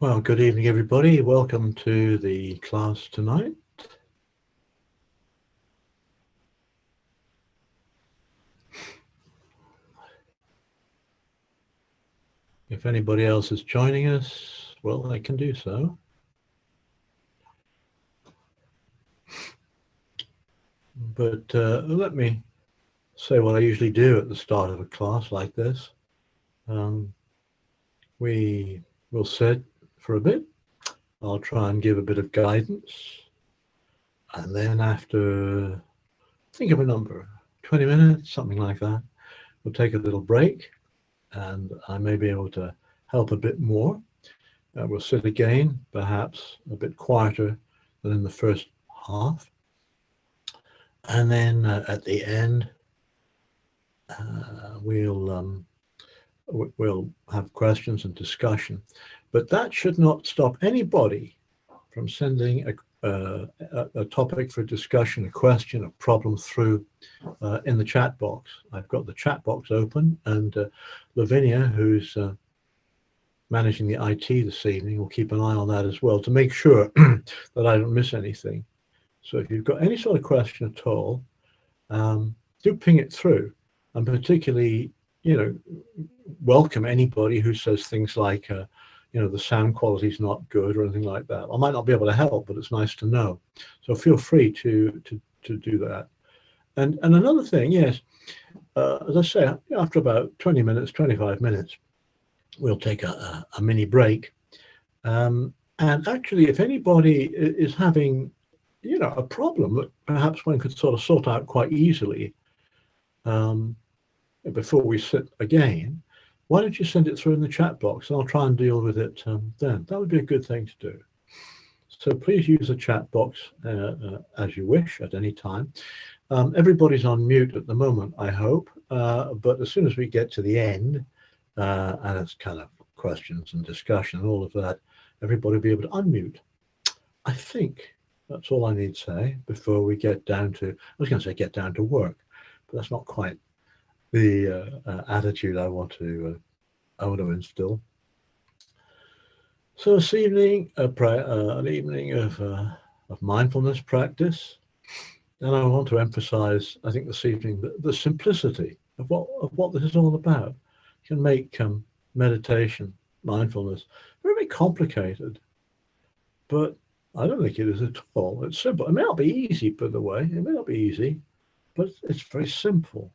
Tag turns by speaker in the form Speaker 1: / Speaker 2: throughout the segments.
Speaker 1: Well, good evening, everybody. Welcome to the class tonight. If anybody else is joining us, well, they can do so. But let me say what I usually do at the start of a class like this. We will sit for a bit. I'll try and give a bit of guidance. And then after, think of a number, 20 minutes, something like that, we'll take a little break and I may be able to help a bit more. We'll sit again, perhaps a bit quieter than in the first half. And then at the end, we'll have questions and discussion. But that should not stop anybody from sending a topic for discussion, a question, a problem through in the chat box. I've got the chat box open, and Lavinia, who's managing the IT this evening, will keep an eye on that as well to make sure that I don't miss anything. So if you've got any sort of question at all, do ping it through, and particularly, welcome anybody who says things like, the sound quality is not good or anything like that. I might not be able to help, but it's nice to know. So feel free to do that. And another thing, yes, as I say, after about 20 minutes, 25 minutes, we'll take a mini break. And actually, if anybody is having, a problem that perhaps one could sort of sort out quite easily before we sit again, why don't you send it through in the chat box, and I'll try and deal with it then. That would be a good thing to do. So please use the chat box as you wish at any time. Everybody's on mute at the moment, I hope, but as soon as we get to the end, and it's kind of questions and discussion and all of that, everybody will be able to unmute. I think that's all I need to say before we get down to, I was going to say get down to work, but that's not quite the attitude I want to instill. So this evening, an evening of mindfulness practice, and I want to emphasize, I think this evening, the simplicity of what this is all about. It can make meditation, mindfulness, very complicated, but I don't think it is at all. It's simple. It may not be easy, by the way. It may not be easy, but it's very simple.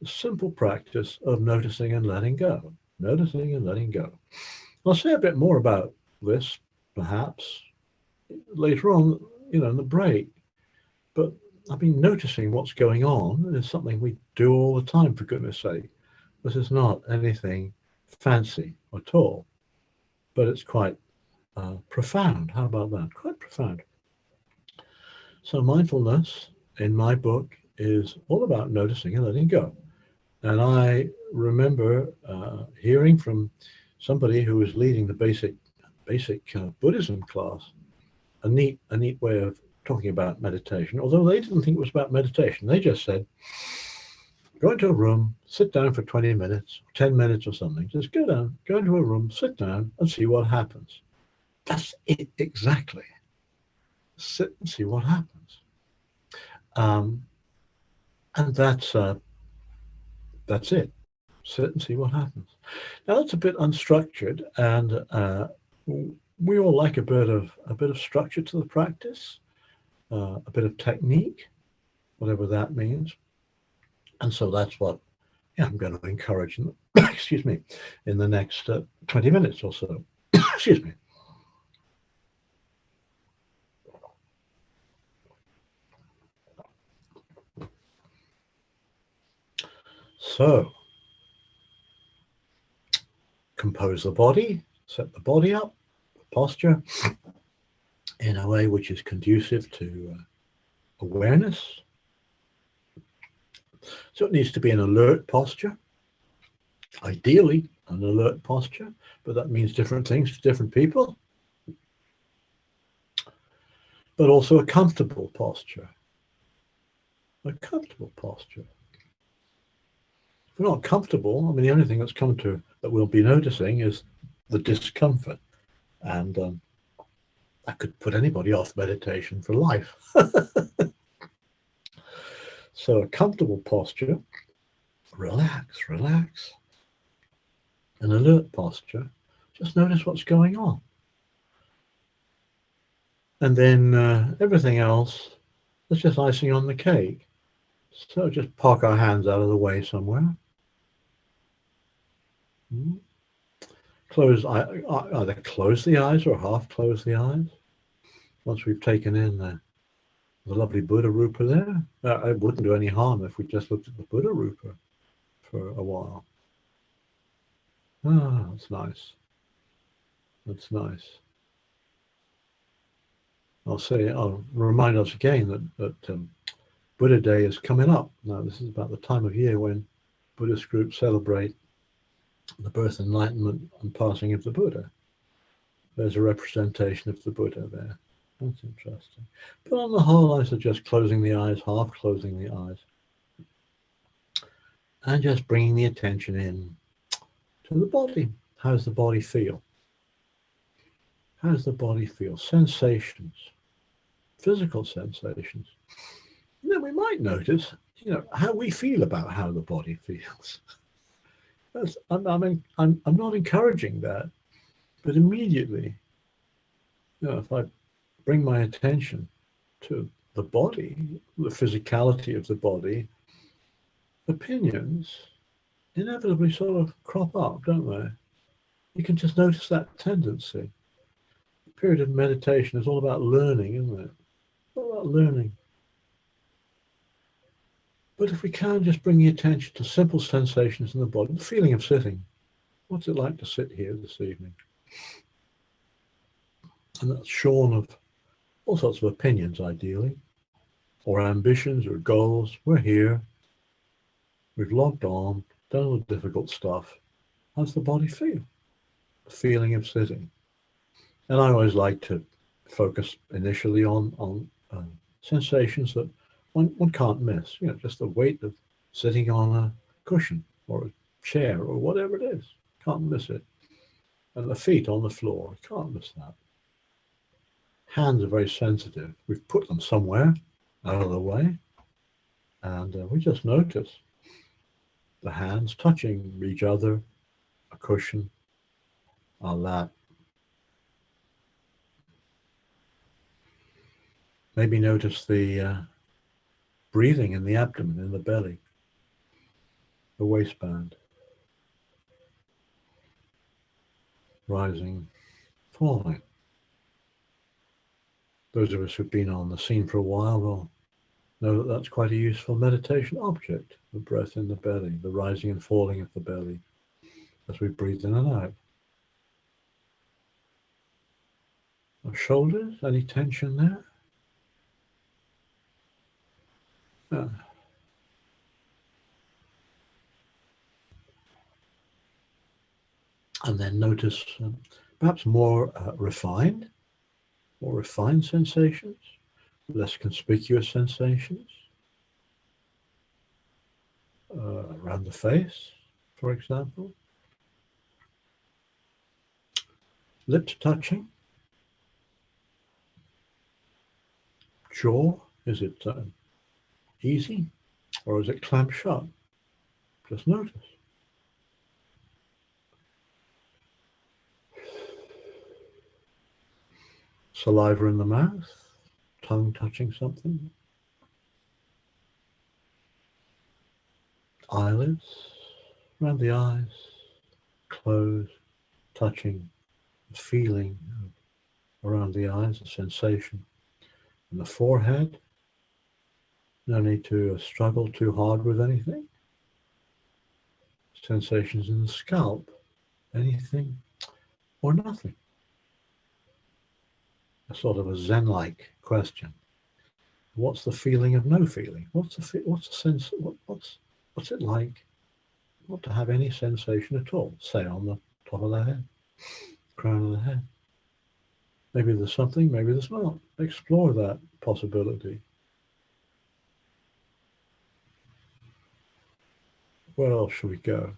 Speaker 1: It's a simple practice of noticing and letting go. Noticing and letting go. I'll say a bit more about this, perhaps, later on, in the break. But I've been noticing what's going on. It's something we do all the time, for goodness sake. This is not anything fancy at all, but it's quite profound. How about that? Quite profound. So mindfulness, in my book, is all about noticing and letting go. And I remember hearing from somebody who was leading the basic Buddhism class, a neat way of talking about meditation, although they didn't think it was about meditation. They just said, go into a room, sit down for 20 minutes, 10 minutes or something. Just go into a room, sit down and see what happens. That's it exactly. Sit and see what happens. And that's it. Sit and see what happens. Now that's a bit unstructured, and we all like a bit of structure to the practice, a bit of technique, whatever that means. And so that's what I'm going to encourage in excuse me, in the next 20 minutes or so. Excuse me. So, compose the body, set the body up, posture, in a way which is conducive to awareness. So it needs to be an alert posture, ideally an alert posture, but that means different things to different people. But also a comfortable posture. A comfortable posture. If we're not comfortable, the only thing that we'll be noticing is the discomfort. And that could put anybody off meditation for life. So a comfortable posture, relax, relax. An alert posture, just notice what's going on. And then everything else is just icing on the cake. So just park our hands out of the way somewhere. Either close the eyes or half close the eyes. Once we've taken in the lovely Buddha Rupa there, it wouldn't do any harm if we just looked at the Buddha Rupa for a while. Ah, that's nice. That's nice. I'll remind us again that Buddha Day is coming up. Now, this is about the time of year when Buddhist groups celebrate the birth, enlightenment, and passing of the Buddha. There's a representation of the Buddha there. That's interesting. But on the whole, I suggest closing the eyes, half closing the eyes, and just bringing the attention in to the body. How's the body feel? How's the body feel? Sensations, physical sensations. And then we might notice, how we feel about how the body feels. I'm not encouraging that, but immediately, if I bring my attention to the body, the physicality of the body, opinions inevitably sort of crop up, don't they? You can just notice that tendency. The period of meditation is all about learning, isn't it? It's all about learning. But if we can just bring the attention to simple sensations in the body, the feeling of sitting. What's it like to sit here this evening? And that's shorn of all sorts of opinions, ideally, or ambitions or goals. We're here. We've logged on, done all the difficult stuff. How's the body feel? The feeling of sitting. And I always like to focus initially on sensations that one can't miss. Just the weight of sitting on a cushion or a chair or whatever it is. Can't miss it. And the feet on the floor. Can't miss that. Hands are very sensitive. We've put them somewhere out of the way. And we just notice the hands touching each other, a cushion, our lap. Maybe notice the breathing in the abdomen, in the belly, the waistband, rising, falling. Those of us who've been on the scene for a while will know that that's quite a useful meditation object, the breath in the belly, the rising and falling of the belly as we breathe in and out. Our shoulders, any tension there? And then notice perhaps more refined sensations, less conspicuous sensations around the face, for example. Lips touching. Jaw, is it easy or is it clamped shut? Just notice. Saliva in the mouth, tongue touching something. Eyelids, around the eyes, closed, touching, feeling around the eyes, a sensation. And the forehead, no need to struggle too hard with anything. Sensations in the scalp, anything or nothing. A sort of a Zen-like question. What's the feeling of no feeling? What's the sense? What's it like not to have any sensation at all? Say on the top of the head, crown of the head. Maybe there's something, maybe there's not. Explore that possibility. Where else should we go?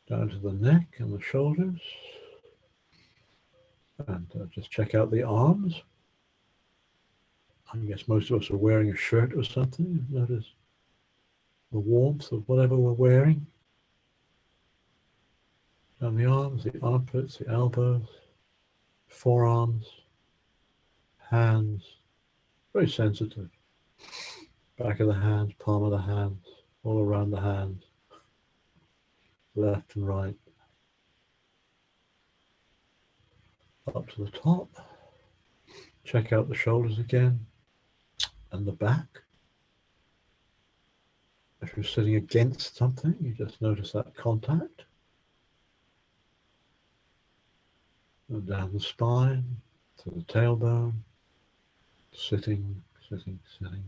Speaker 1: Down to the neck and the shoulders. And just check out the arms. I guess most of us are wearing a shirt or something. Notice the warmth of whatever we're wearing. And the arms, the armpits, the elbows, forearms, hands, very sensitive. Back of the hands, palm of the hands, all around the hands, left and right. Up to the top. Check out the shoulders again and the back. If you're sitting against something, you just notice that contact. And down the spine, to the tailbone, sitting, sitting, sitting.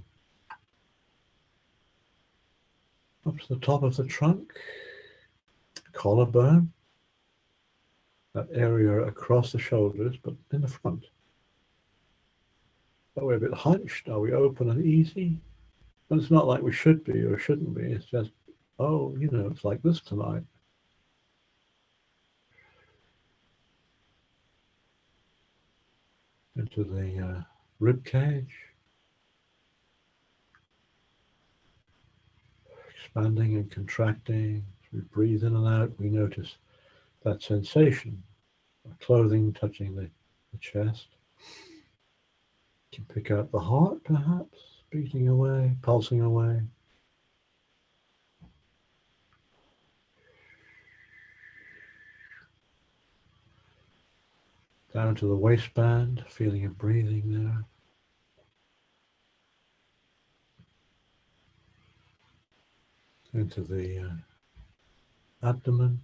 Speaker 1: Up to the top of the trunk, collarbone, that area across the shoulders, but in the front. Are we a bit hunched? Are we open and easy? And it's not like we should be or shouldn't be. It's just, oh, you know, it's like this tonight. Into the rib cage. Expanding and contracting. As we breathe in and out, we notice that sensation of clothing touching the chest. You can pick out the heart, perhaps, beating away, pulsing away. Down to the waistband, feeling of breathing there. Into the abdomen,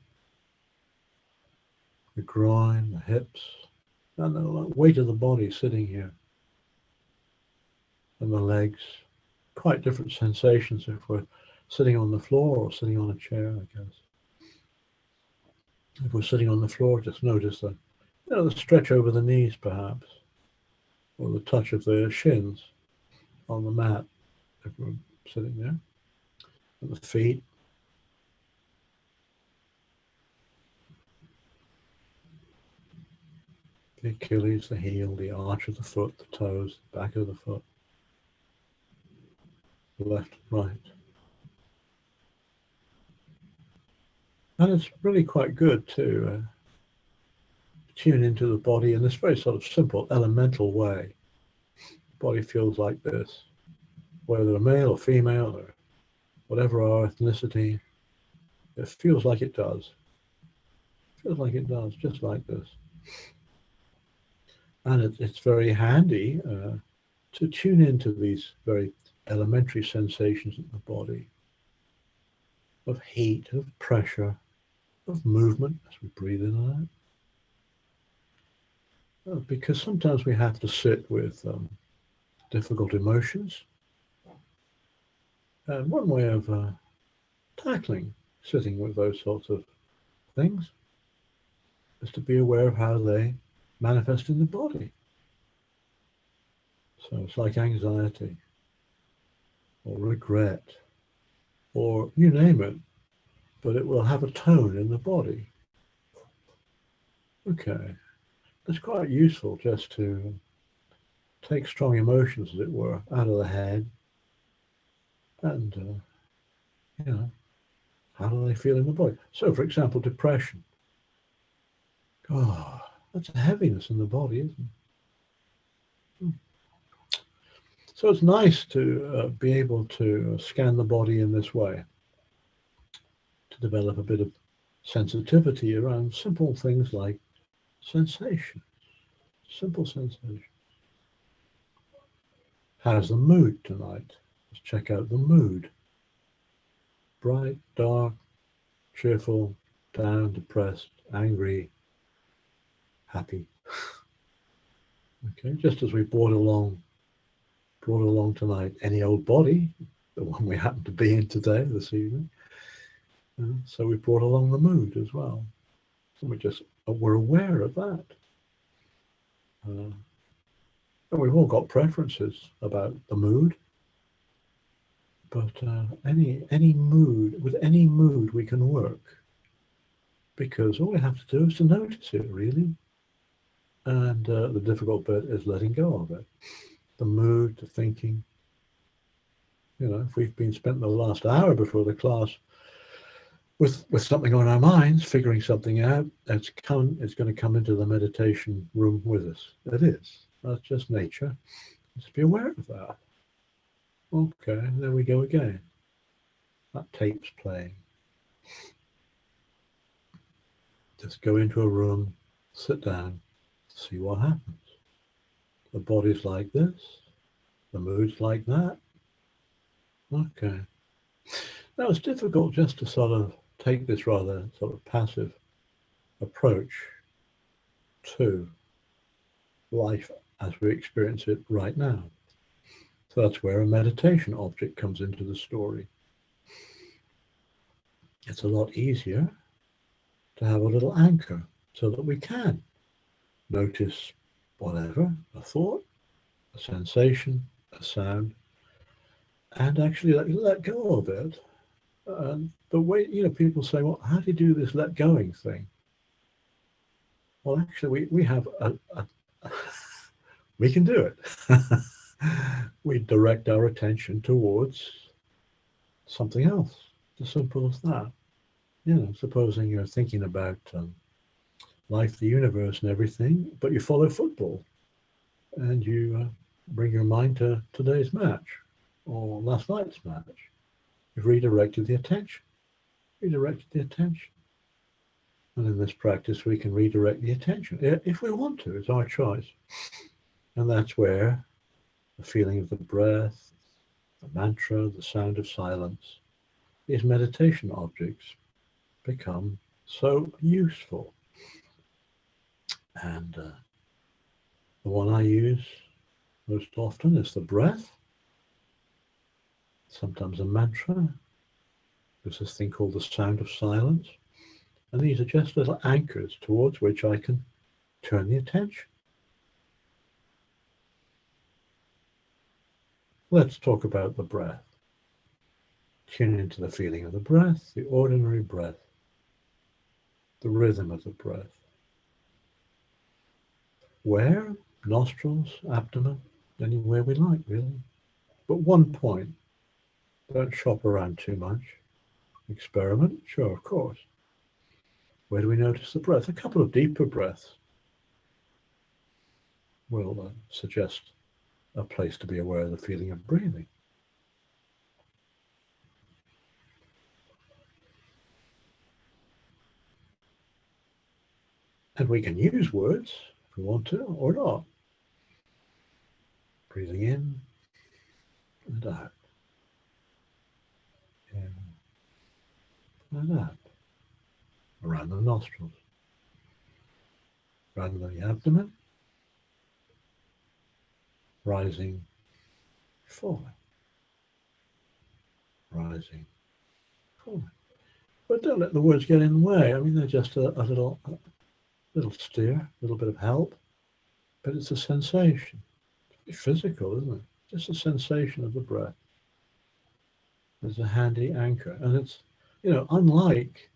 Speaker 1: the groin, the hips, and the weight of the body sitting here. And the legs, quite different sensations if we're sitting on the floor or sitting on a chair, I guess. If we're sitting on the floor, just notice the, you know, the stretch over the knees, perhaps, or the touch of the shins on the mat if we're sitting there. And the feet. The Achilles, the heel, the arch of the foot, the toes, the back of the foot, the left and right. And it's really quite good to tune into the body in this very sort of simple, elemental way. The body feels like this, whether a male or female or whatever our ethnicity, it feels like it does. It feels like it does, just like this. And it's very handy to tune into these very elementary sensations in the body of heat, of pressure, of movement as we breathe in and out. Because sometimes we have to sit with difficult emotions. And one way of tackling sitting with those sorts of things is to be aware of how they manifest in the body. So it's like anxiety or regret or you name it, but it will have a tone in the body. Okay, it's quite useful just to take strong emotions, as it were, out of the head and, you know, how do they feel in the body? So, for example, depression. Oh, that's a heaviness in the body, isn't it? So it's nice to be able to scan the body in this way, to develop a bit of sensitivity around simple things like sensation, simple sensation. How's the mood tonight? Let's check out the mood. Bright, dark, cheerful, down, depressed, angry, happy. Okay, just as we brought along tonight any old body, the one we happen to be in today, this evening. So we brought along the mood as well. So we're aware of that. And we've all got preferences about the mood. But any mood, with any mood we can work. Because all we have to do is to notice it, really. And the difficult bit is letting go of it. The mood, the thinking. If we've been spent the last hour before the class with something on our minds, figuring something out, it's going to come into the meditation room with us. It is. That's just nature. Just be aware of that. Okay, there we go again. That tape's playing. Just go into a room, sit down, see what happens. The body's like this, the mood's like that. Okay. Now it's difficult just to sort of take this rather sort of passive approach to life as we experience it right now. So that's where a meditation object comes into the story. It's a lot easier to have a little anchor so that we can notice whatever, a thought, a sensation, a sound, and actually let go of it. And the way, people say, well, how do you do this let going thing? Well, actually, we have we can do it. We direct our attention towards something else. As simple as that. Supposing you're thinking about life, the universe, and everything, but you follow football, and you bring your mind to today's match or last night's match. You've redirected the attention. And in this practice, we can redirect the attention if we want to. It's our choice. And that's where the feeling of the breath, the mantra, the sound of silence, these meditation objects become so useful. And the one I use most often is the breath, sometimes a mantra. There's this thing called the sound of silence. And these are just little anchors towards which I can turn the attention. Let's talk about the breath. Tune into the feeling of the breath, the ordinary breath, the rhythm of the breath. Where? Nostrils, abdomen, anywhere we like, really. But one point, don't shop around too much. Experiment, sure, of course. Where do we notice the breath? A couple of deeper breaths will suggest a place to be aware of the feeling of breathing. And we can use words if we want to or not. Breathing in and out. In and out. Around the nostrils. Around the abdomen. Rising, falling. Rising, falling. But don't let the words get in the way. I mean, they're just a little steer, a little bit of help. But it's a sensation. It's physical, isn't it? Just a sensation of the breath. There's a handy anchor. And it's, unlike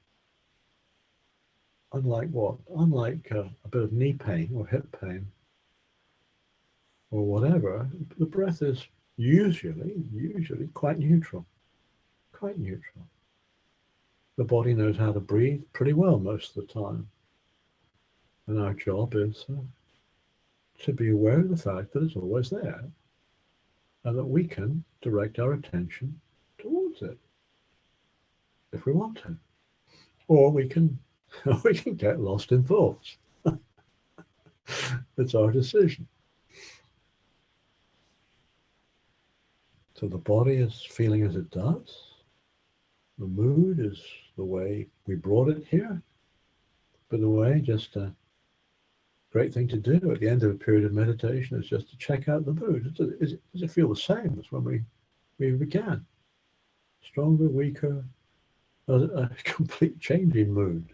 Speaker 1: what? Unlike a bit of knee pain or hip pain or whatever, the breath is usually quite neutral. Quite neutral. The body knows how to breathe pretty well most of the time. And our job is to be aware of the fact that it's always there and that we can direct our attention towards it if we want to. Or we can get lost in thoughts. It's our decision. So the body is feeling as it does. The mood is the way we brought it here. By the way, just a great thing to do at the end of a period of meditation is just to check out the mood. Does it feel the same as when we began? Stronger, weaker, a complete change in mood.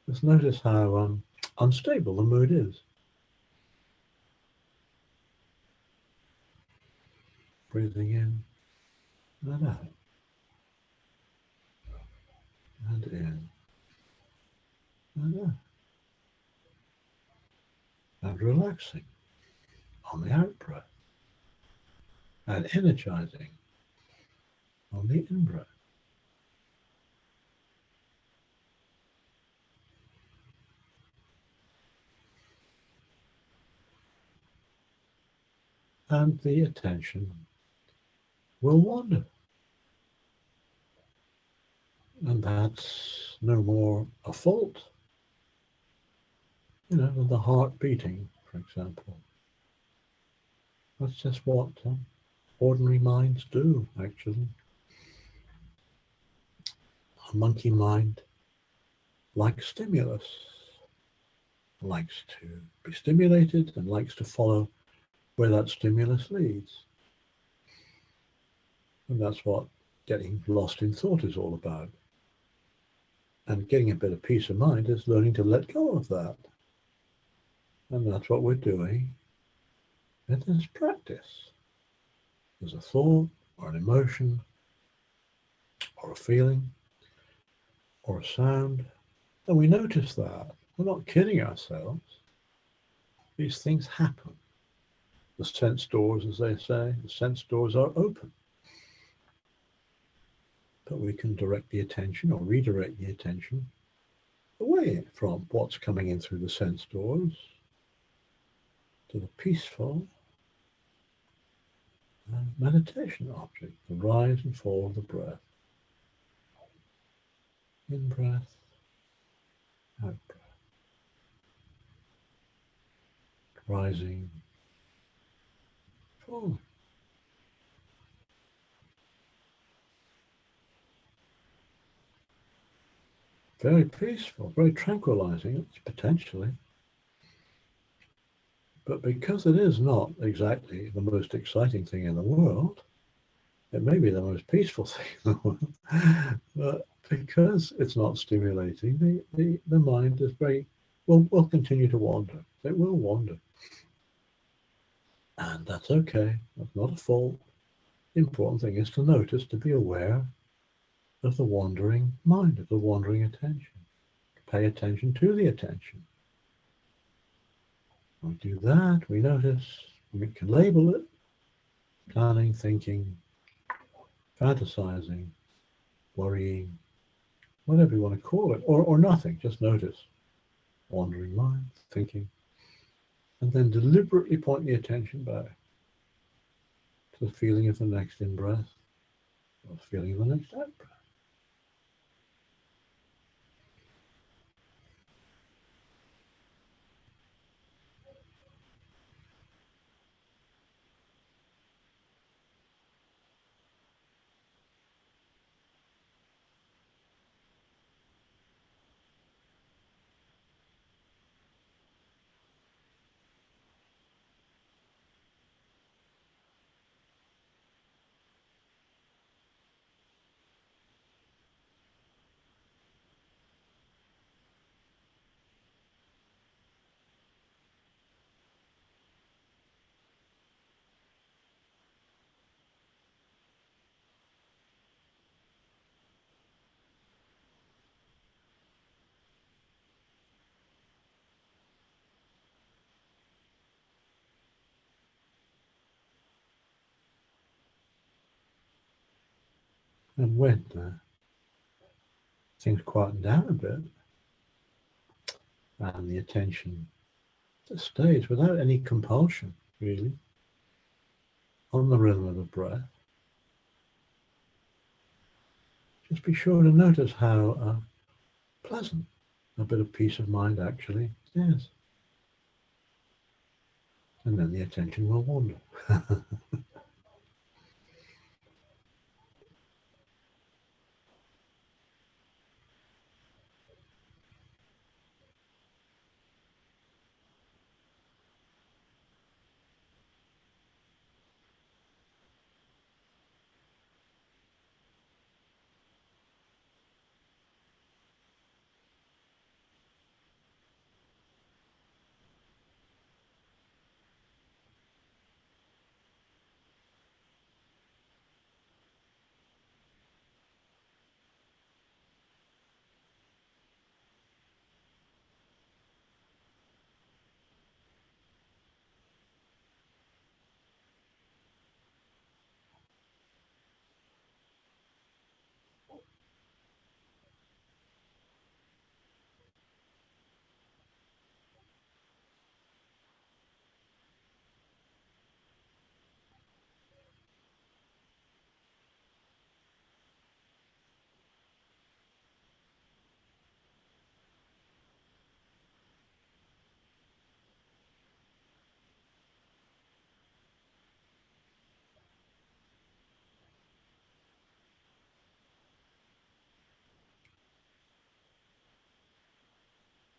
Speaker 1: Just notice how unstable the mood is. Breathing in and out. And in and out. and relaxing on the out-breath and energizing on the in-breath. And the attention will wander. And that's no more a fault, than the heart beating, for example. That's just what ordinary minds do, actually. A monkey mind likes stimulus, likes to be stimulated, and likes to follow where that stimulus leads. And that's what getting lost in thought is all about. And getting a bit of peace of mind is learning to let go of that. And that's what we're doing in this practice. There's a thought or an emotion or a feeling or a sound, and we notice that. We're not kidding ourselves. These things happen. The sense doors, as they say, the sense doors are open. But we can direct the attention or redirect the attention away from what's coming in through the sense doors to the peaceful meditation object, the rise and fall of the breath. In breath, out breath. Rising, falling. Very peaceful, very tranquilizing, potentially. But because it is not exactly the most exciting thing in the world, it may be the most peaceful thing in the world, but because it's not stimulating, the mind is will continue to wander. It will wander. And that's okay. That's not a fault. The important thing is to notice, to be aware of the wandering mind, of the wandering attention. Pay attention to the attention. When we do that, we notice, we can label it, planning, thinking, fantasizing, worrying, whatever you want to call it, or nothing, just notice. Wandering mind, thinking, and then deliberately point the attention back to the feeling of the next in-breath, or the feeling of the next out-breath. And when things quieten down a bit, and the attention just stays without any compulsion, really, on the rhythm of the breath, just be sure to notice how pleasant a bit of peace of mind actually is. And then the attention will wander.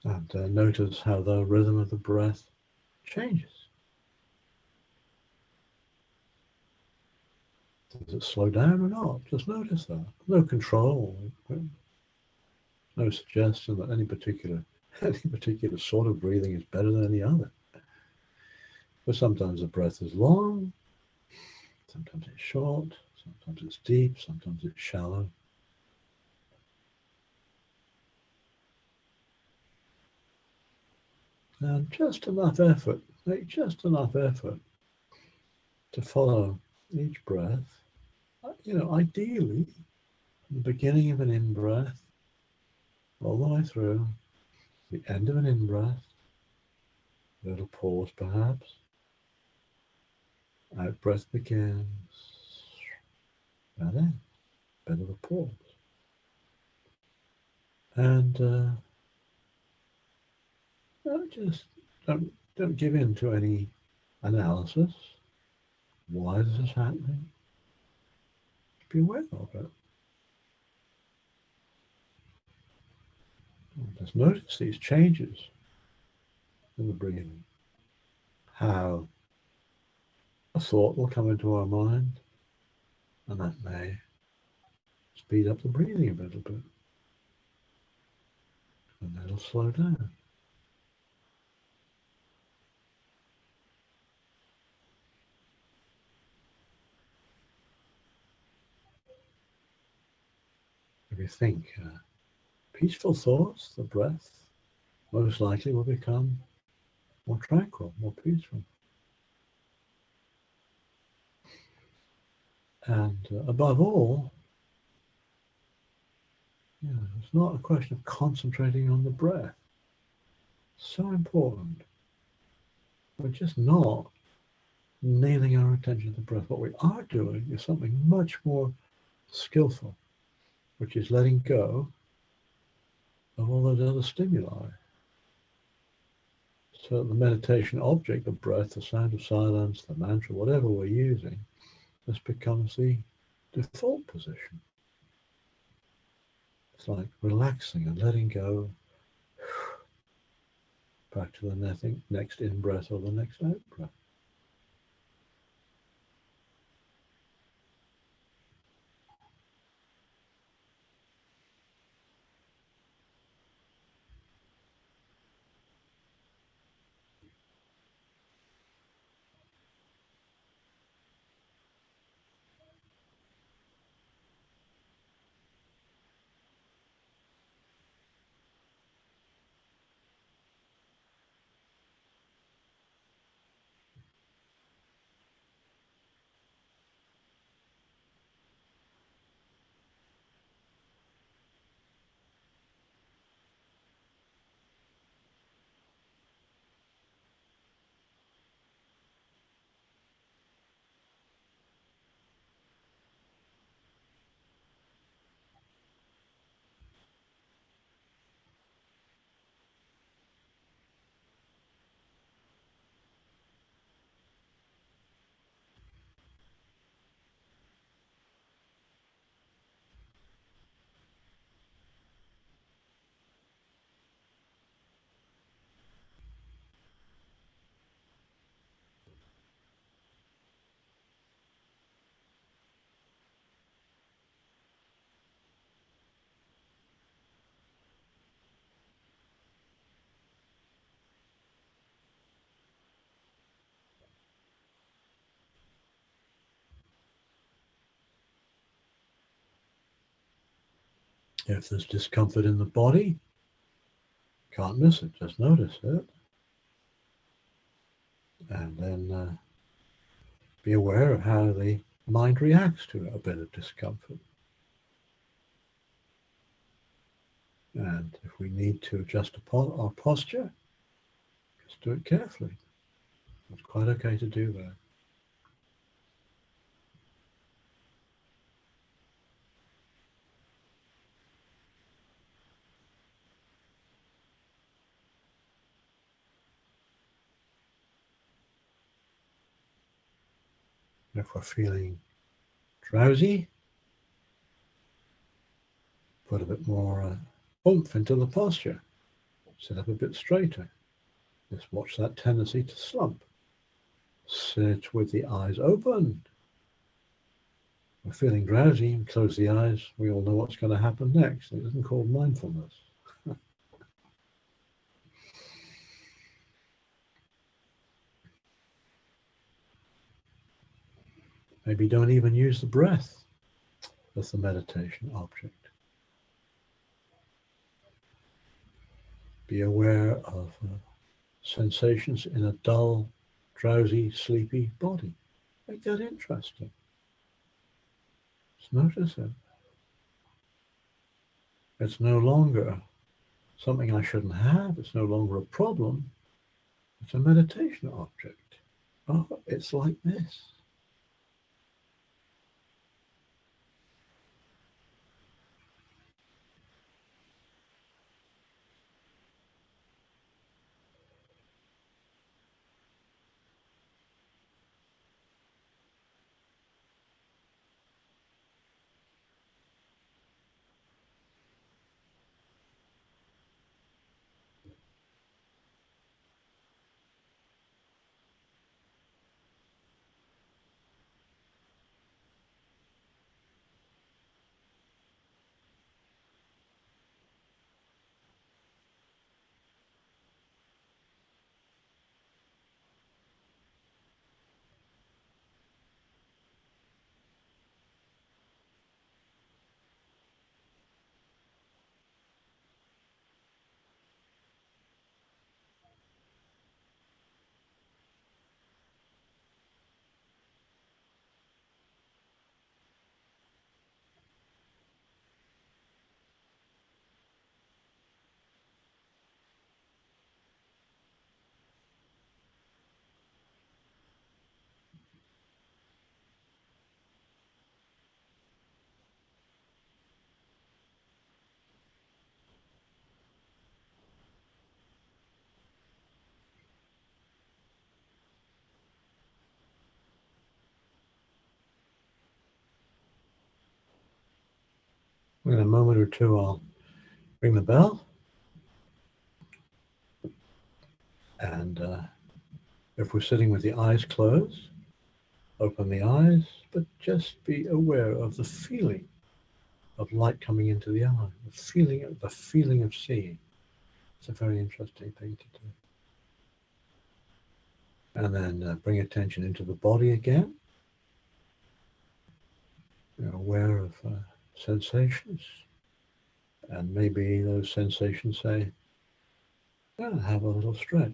Speaker 1: And notice how the rhythm of the breath changes. Does it slow down or not? Just notice that. No control, no suggestion that any particular sort of breathing is better than any other. But sometimes the breath is long, sometimes it's short, sometimes it's deep, sometimes it's shallow. And just enough effort, make just enough effort to follow each breath. Ideally, the beginning of an in-breath, all the way through, the end of an in-breath, a little pause perhaps, out-breath begins, and then, bit of a pause. And just don't give in to any analysis. Why is this happening? Be aware of it. Just notice these changes in the breathing. How a thought will come into our mind, and that may speed up the breathing a little bit. And then it'll slow down. If you think peaceful thoughts, the breath most likely will become more tranquil, more peaceful. And above all, it's not a question of concentrating on the breath. So important. We're just not nailing our attention to the breath. What we are doing is something much more skillful, which is letting go of all those other stimuli. So the meditation object, the breath, the sound of silence, the mantra, whatever we're using, this becomes the default position. It's like relaxing and letting go back to the next in-breath or the next out-breath. If there's discomfort in the body, can't miss it, just notice it. And then be aware of how the mind reacts to a bit of discomfort. And if we need to adjust our posture, just do it carefully. It's quite okay to do that. If we're feeling drowsy, put a bit more oomph into the posture. Sit up a bit straighter. Just watch that tendency to slump. Sit with the eyes open. We're feeling drowsy and close the eyes. We all know what's going to happen next. It isn't called mindfulness. Maybe don't even use the breath as the meditation object. Be aware of sensations in a dull, drowsy, sleepy body. Make that interesting. Just notice it. It's no longer something I shouldn't have. It's no longer a problem. It's a meditation object. Oh, it's like this. In a moment or two, I'll ring the bell. And if we're sitting with the eyes closed, open the eyes, but just be aware of the feeling of light coming into the eye, the feeling of seeing. It's a very interesting thing to do. And then bring attention into the body again. You're aware of sensations. And maybe those sensations say, oh, have a little stretch.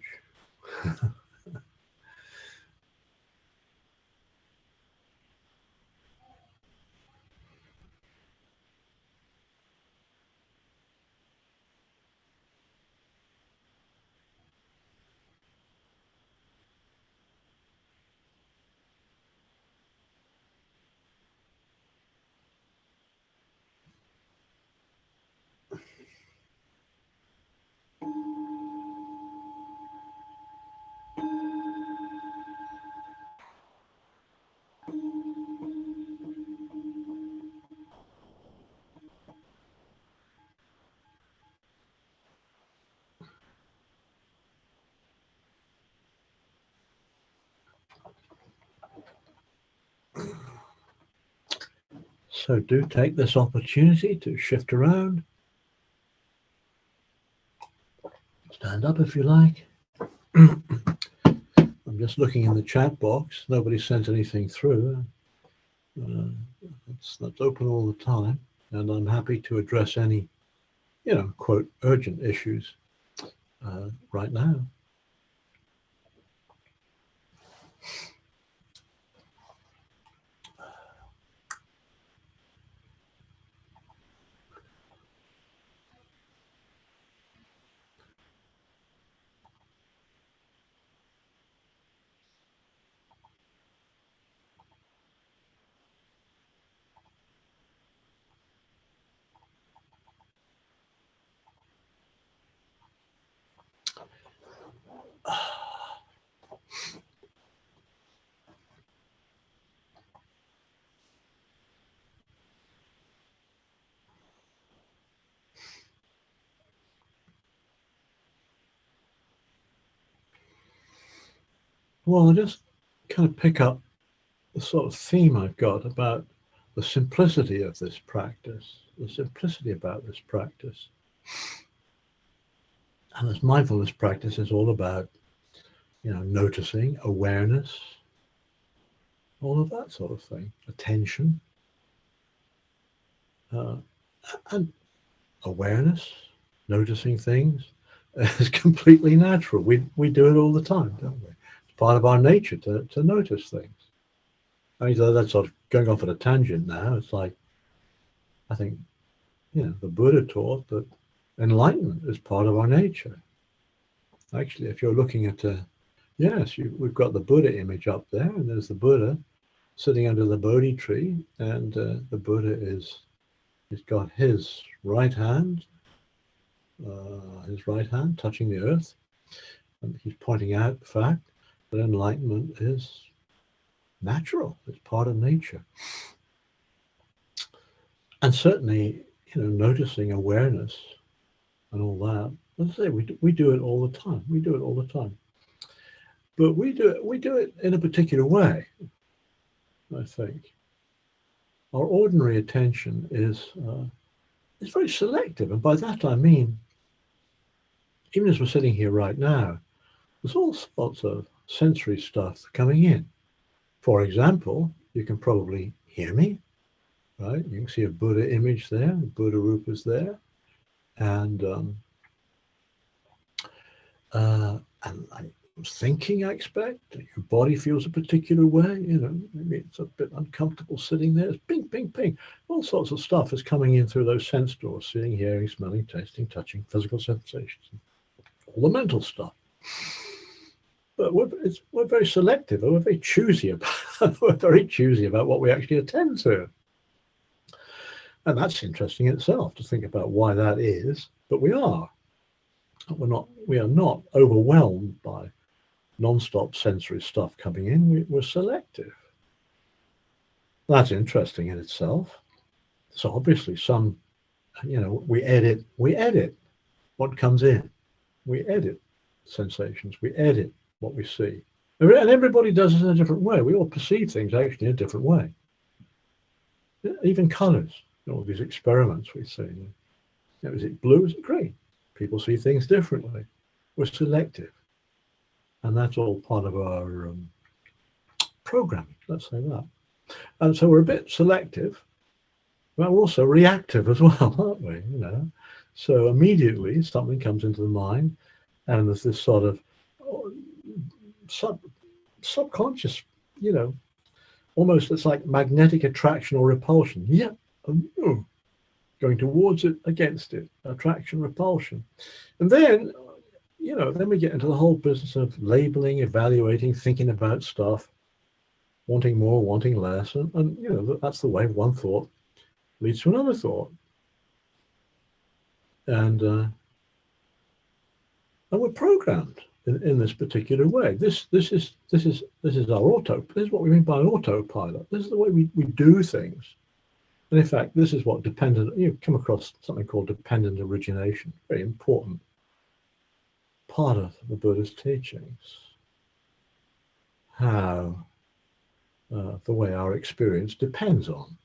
Speaker 1: So do take this opportunity to shift around. Stand up if you like. I'm just looking in the chat box. Nobody sent anything through. That's open all the time. And I'm happy to address any, quote, urgent issues right now. Well, I'll just kind of pick up the sort of theme I've got about the simplicity of this practice, the simplicity about this practice. And this mindfulness practice is all about, noticing, awareness, all of that sort of thing, attention, uh, and awareness, noticing things is completely natural. We do it all the time, don't we? It's part of our nature to notice things. I mean, so that's sort of going off at a tangent now. It's like, I think, the Buddha taught that enlightenment is part of our nature. Actually, if you're looking at we've got the Buddha image up there, and there's the Buddha sitting under the Bodhi tree, and the Buddha he's got his right hand touching the earth, and he's pointing out the fact that enlightenment is natural, it's part of nature. And certainly, noticing, awareness and all that, as I say, we do it all the time. We do it all the time. But we do it in a particular way, I think. Our ordinary attention is very selective. And by that I mean, even as we're sitting here right now, there's all sorts of sensory stuff coming in. For example, you can probably hear me, right? You can see a Buddha image there, Buddha Rupa's there. And I'm thinking, I expect, your body feels a particular way, maybe it's a bit uncomfortable sitting there. It's ping, ping, ping. All sorts of stuff is coming in through those sense doors, seeing, hearing, smelling, tasting, touching, physical sensations, all the mental stuff. But we're very selective, and we're very choosy about what we actually attend to. And that's interesting in itself to think about why that is, but we are not overwhelmed by non-stop sensory stuff coming in. We're selective. That's interesting in itself. So obviously we edit what comes in. We edit sensations. We edit what we see. And everybody does it in a different way. We all perceive things actually in a different way. Even colors, all these experiments we see. Is it blue? Is it green? People see things differently. We're selective. And that's all part of our programming, let's say that. And so we're a bit selective, but we're also reactive as well, aren't we? So immediately something comes into the mind, and there's this sort of subconscious, almost it's like magnetic attraction or repulsion. Yeah, going towards it, against it, attraction, repulsion. And then, then we get into the whole business of labeling, evaluating, thinking about stuff, wanting more, wanting less. And that's the way one thought leads to another thought. And we're programmed in this particular way. This is our this is what we mean by an autopilot. This is the way we do things. And in fact, this is what you come across something called dependent origination, very important part of the Buddhist teachings. How the way our experience depends on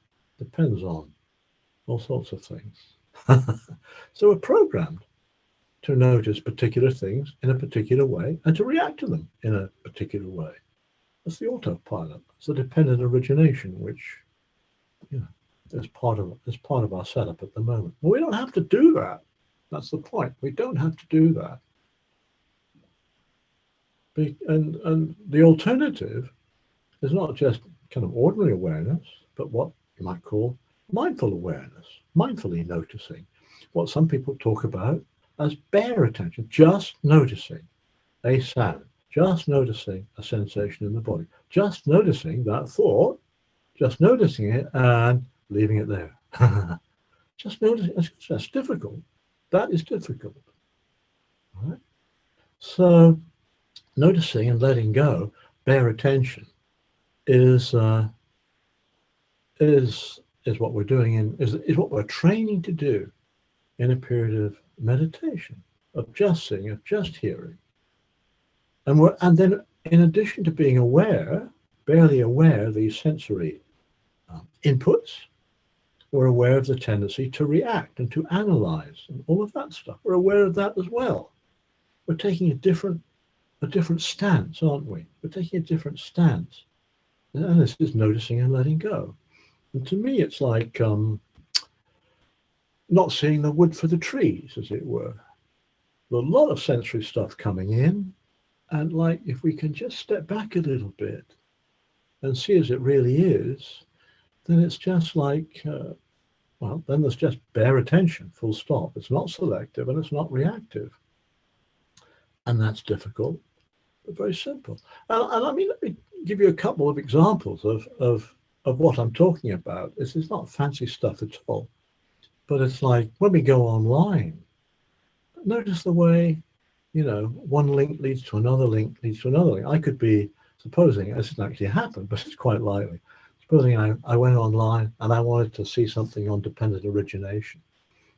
Speaker 1: all sorts of things. So we're programmed to notice particular things in a particular way and to react to them in a particular way. That's the autopilot. It's the dependent origination, which is part of our setup at the moment. Well, we don't have to do that. That's the point. We don't have to do that. And the alternative is not just kind of ordinary awareness, but what you might call mindful awareness, mindfully noticing, what some people talk about as bare attention, just noticing a sound, just noticing a sensation in the body, just noticing that thought, just noticing it and leaving it there. Just noticing. That's difficult. That is difficult. All right? So noticing and letting go, bare attention, is what we're doing is what we're training to do in a period of meditation, of just seeing, of just hearing. And then in addition to being aware, barely aware of these sensory inputs, we're aware of the tendency to react and to analyze and all of that stuff. We're aware of that as well. We're taking a different stance, aren't we? We're taking a different stance. And this is noticing and letting go. And to me, it's like not seeing the wood for the trees, as it were. There's a lot of sensory stuff coming in. And like, if we can just step back a little bit and see as it really is, then it's just like, well, then there's just bare attention, full stop. It's not selective and it's not reactive. And that's difficult, but very simple. And I mean, let me give you a couple of examples of what I'm talking about. It's not fancy stuff at all, but it's like when we go online, notice the way, one link leads to another link leads to another link. I could be supposing, this doesn't actually happen, but it's quite likely. Supposing I went online and I wanted to see something on dependent origination.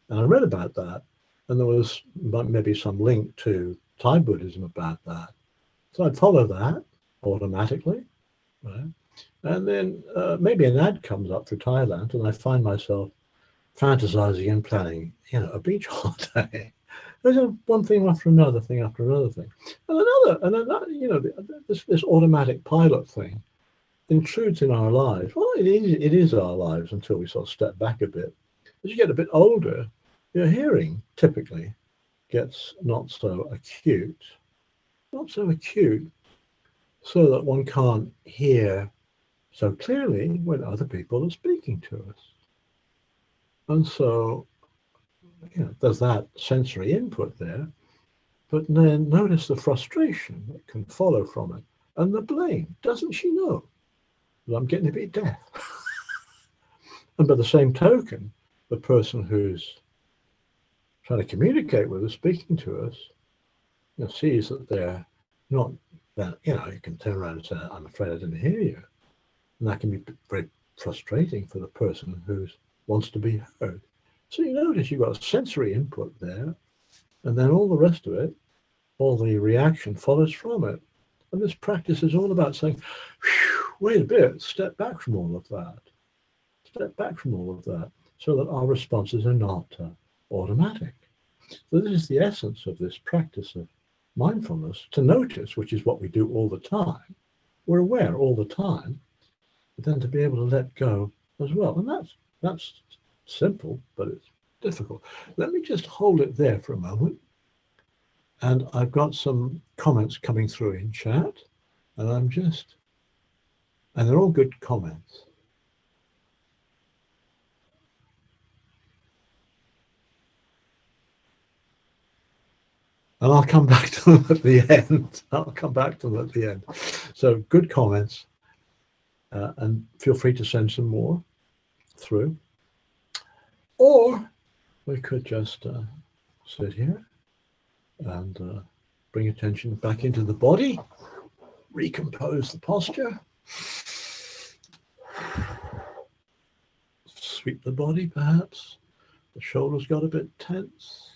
Speaker 1: And I read about that, and there was maybe some link to Thai Buddhism about that. So I'd follow that automatically, right? And then maybe an ad comes up for Thailand, and I find myself fantasizing and planning, a beach holiday. There's one thing after another thing after another thing. And another, this automatic pilot thing intrudes in our lives. Well, it is our lives until we sort of step back a bit. As you get a bit older, your hearing typically gets not so acute, so that one can't hear so clearly when other people are speaking to us. And so, there's that sensory input there, but then notice the frustration that can follow from it and the blame. Doesn't she know that I'm getting a bit deaf? And by the same token, the person who's trying to communicate with us, speaking to us, sees that they're not that, you can turn around and say, I'm afraid I didn't hear you. And that can be very frustrating for the person who wants to be heard. So you notice you've got a sensory input there, and then all the rest of it, all the reaction follows from it. And this practice is all about saying, wait a bit, step back from all of that. Step back from all of that so that our responses are not automatic. So this is the essence of this practice of mindfulness, to notice, which is what we do all the time. We're aware all the time, but then to be able to let go as well. And that's simple, but it's difficult. Let me just hold it there for a moment. And I've got some comments coming through in chat, and they're all good comments. And I'll come back to them at the end. So good comments, and feel free to send some more through. Or we could just sit here and bring attention back into the body, recompose the posture, sweep the body perhaps. The shoulders got a bit tense.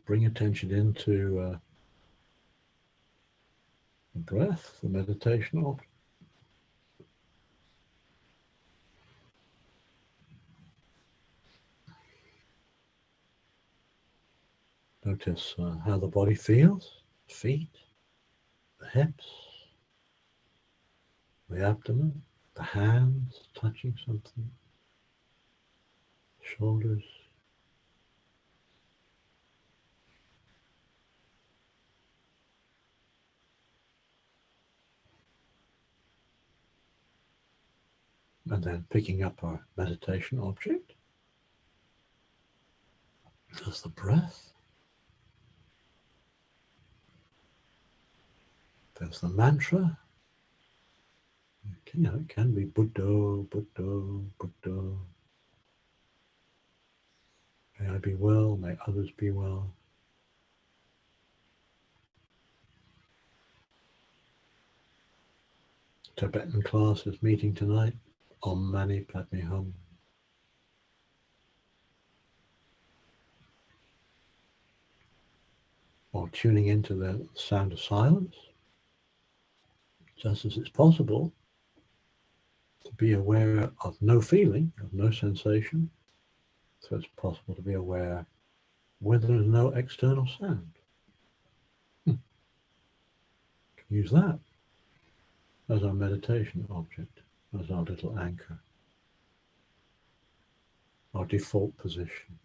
Speaker 1: Bring attention into the breath, the meditation of. Notice how the body feels, feet, the hips, the abdomen, the hands touching something, shoulders. And then picking up our meditation object. There's the breath. There's the mantra. It can be Buddho, Buddho, Buddho. May I be well, may others be well. Tibetan class is meeting tonight. Om Mani Padme Hum. tuning into the sound of silence, just as it's possible to be aware of no feeling, of no sensation, so it's possible to be aware when there is no external sound. Use that as our meditation object, as our little anchor, our default position.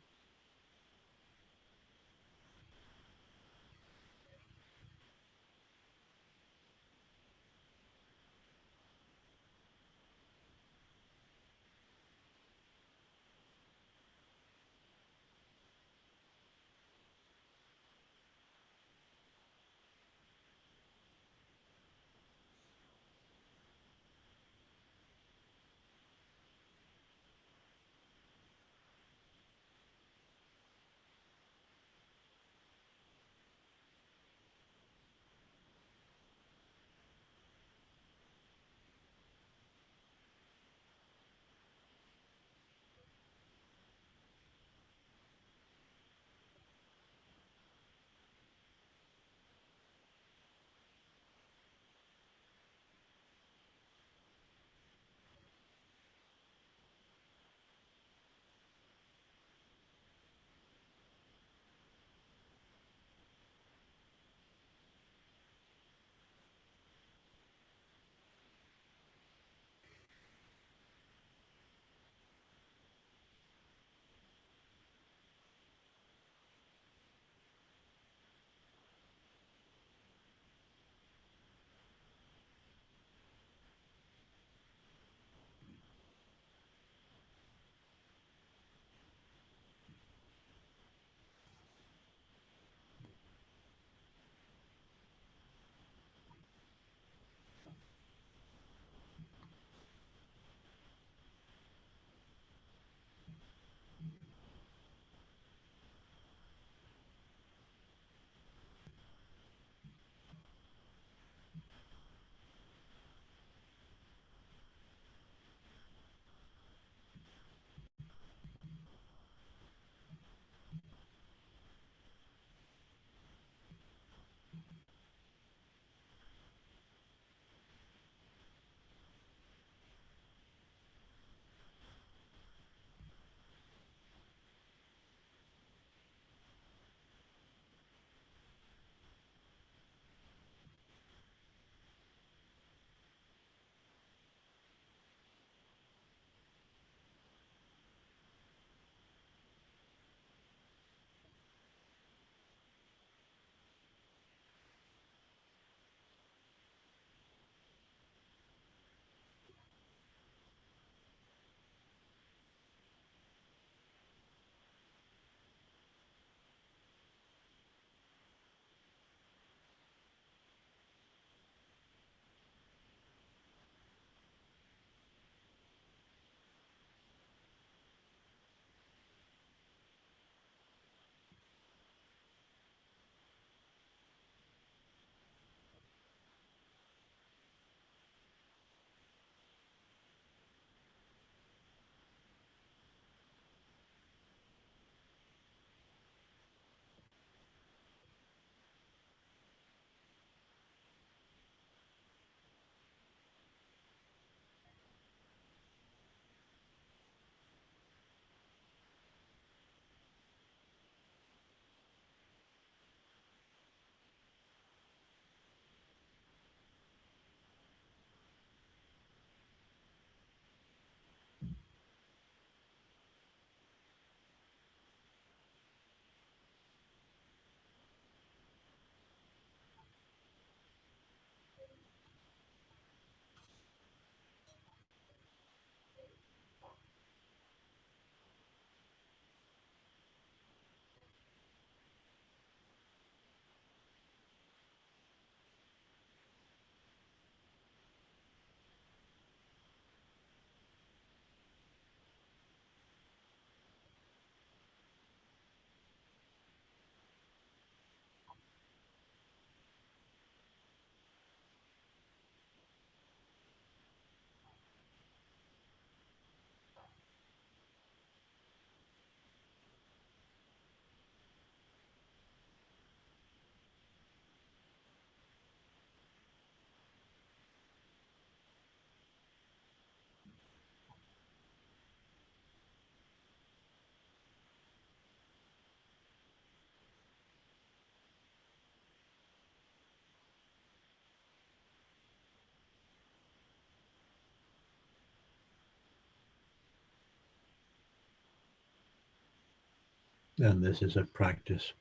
Speaker 1: And this is a practice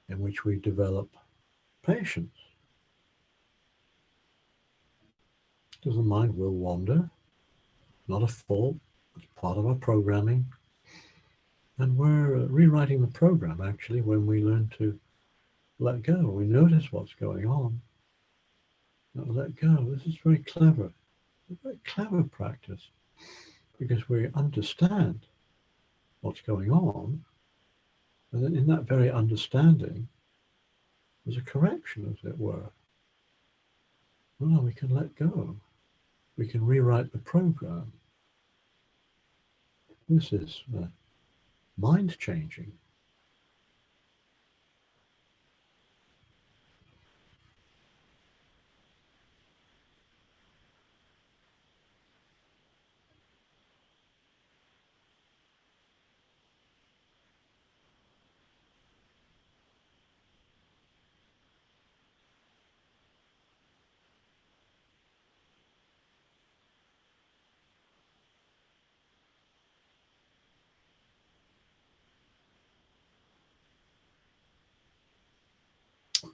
Speaker 1: in which we develop patience. Because the mind will wander, not a fault, it's part of our programming. And we're rewriting the program actually when we learn to let go. We notice what's going on. Let go. This is very clever. A very clever practice because we understand what's going on. And then in that very understanding, there's a correction, as it were. Well, we can let go. We can rewrite the program. This is mind changing.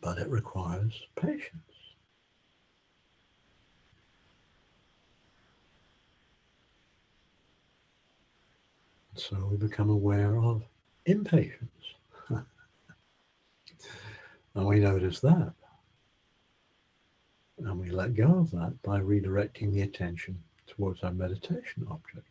Speaker 1: But it requires patience. So we become aware of impatience. And we notice that. And we let go of that by redirecting the attention towards our meditation object.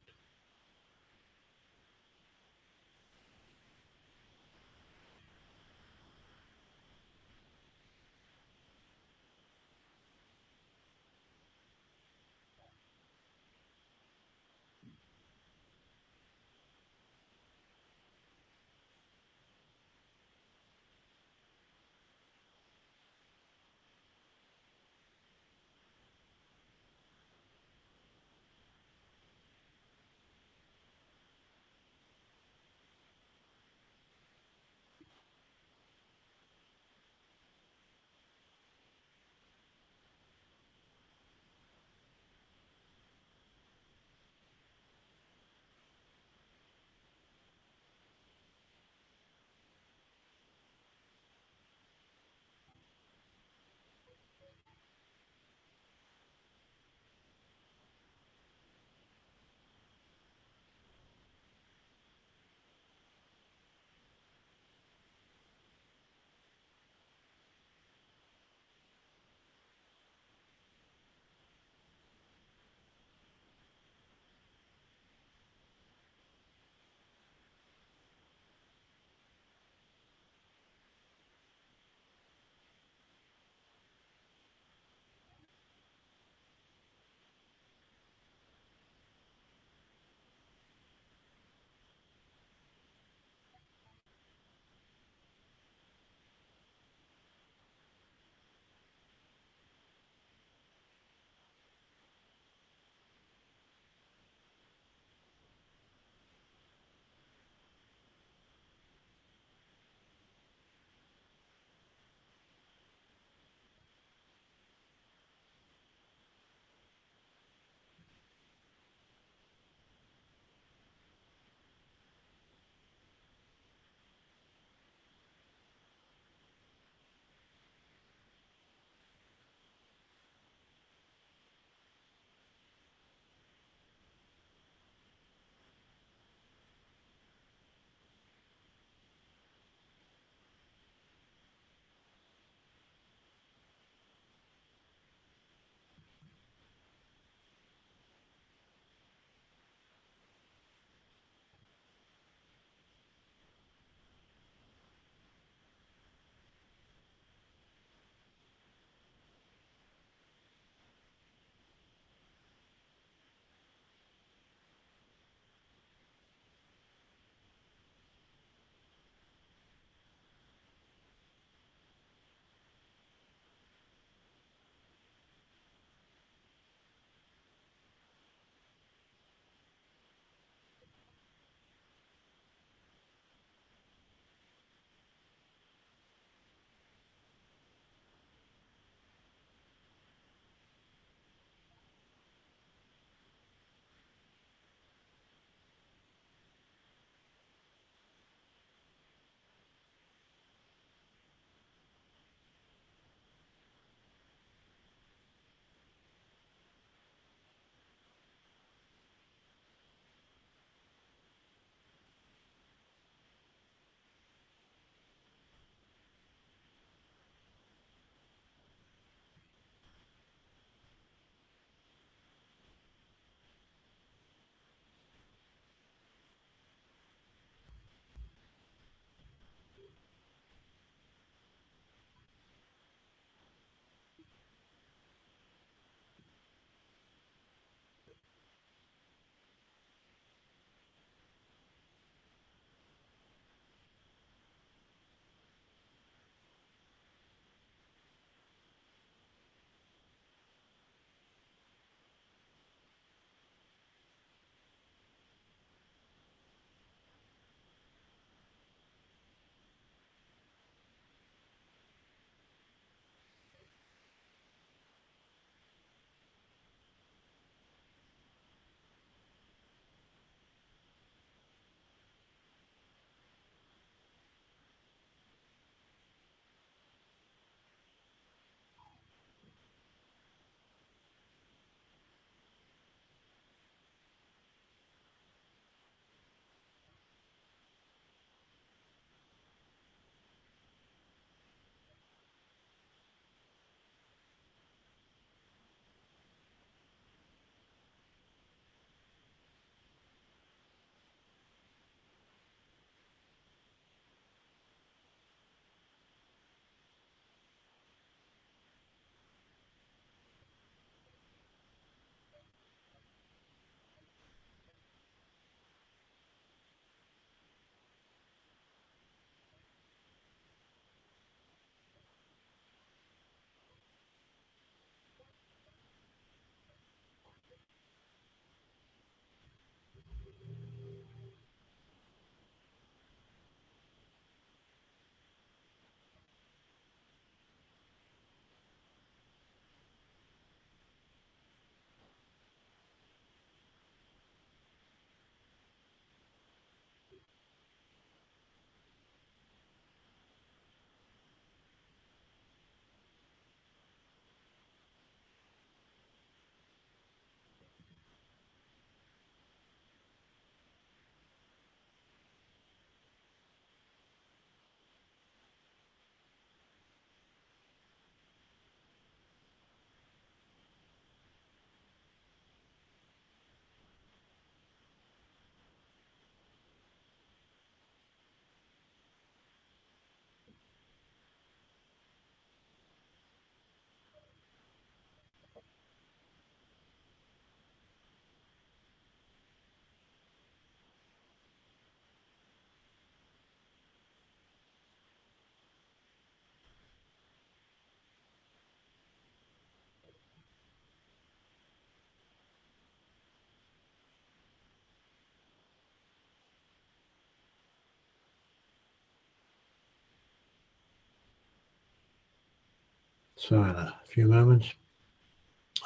Speaker 1: So in a few moments,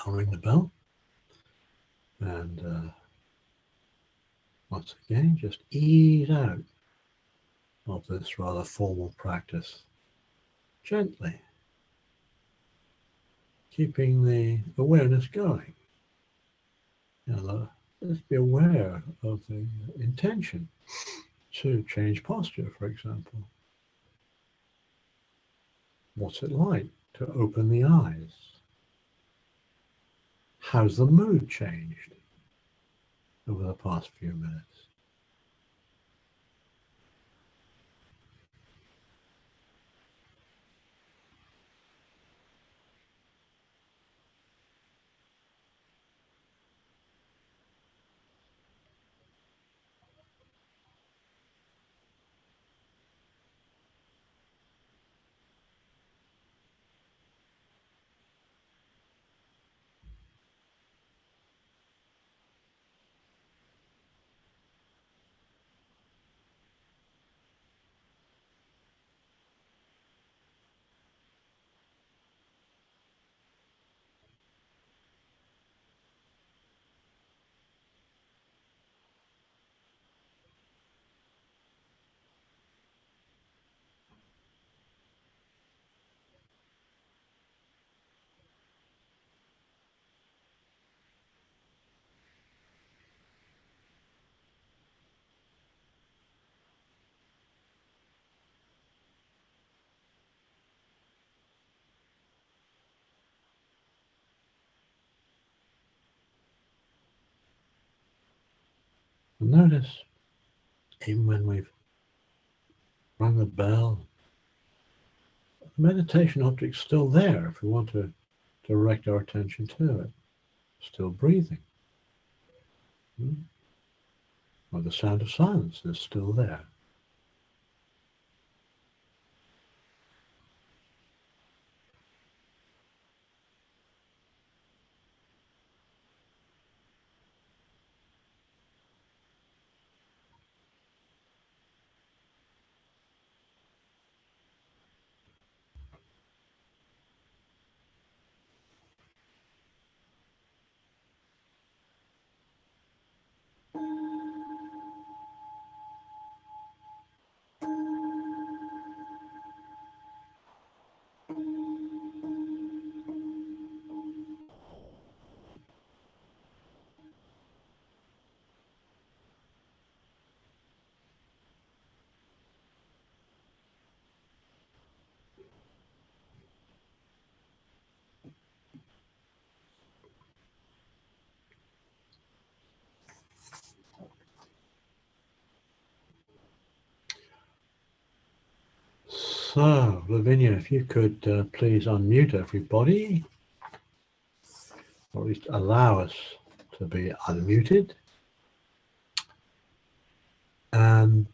Speaker 1: I'll ring the bell, and once again, just ease out of this rather formal practice gently, keeping the awareness going. Let's be aware of the intention to change posture, for example. What's it like to open the eyes? How's the mood changed over the past few minutes? And notice, even when we've rung the bell, the meditation object's still there if we want to direct our attention to it. Still breathing. Or the sound of silence is still there. So, Lavinia, if you could please unmute everybody, or at least allow us to be unmuted. And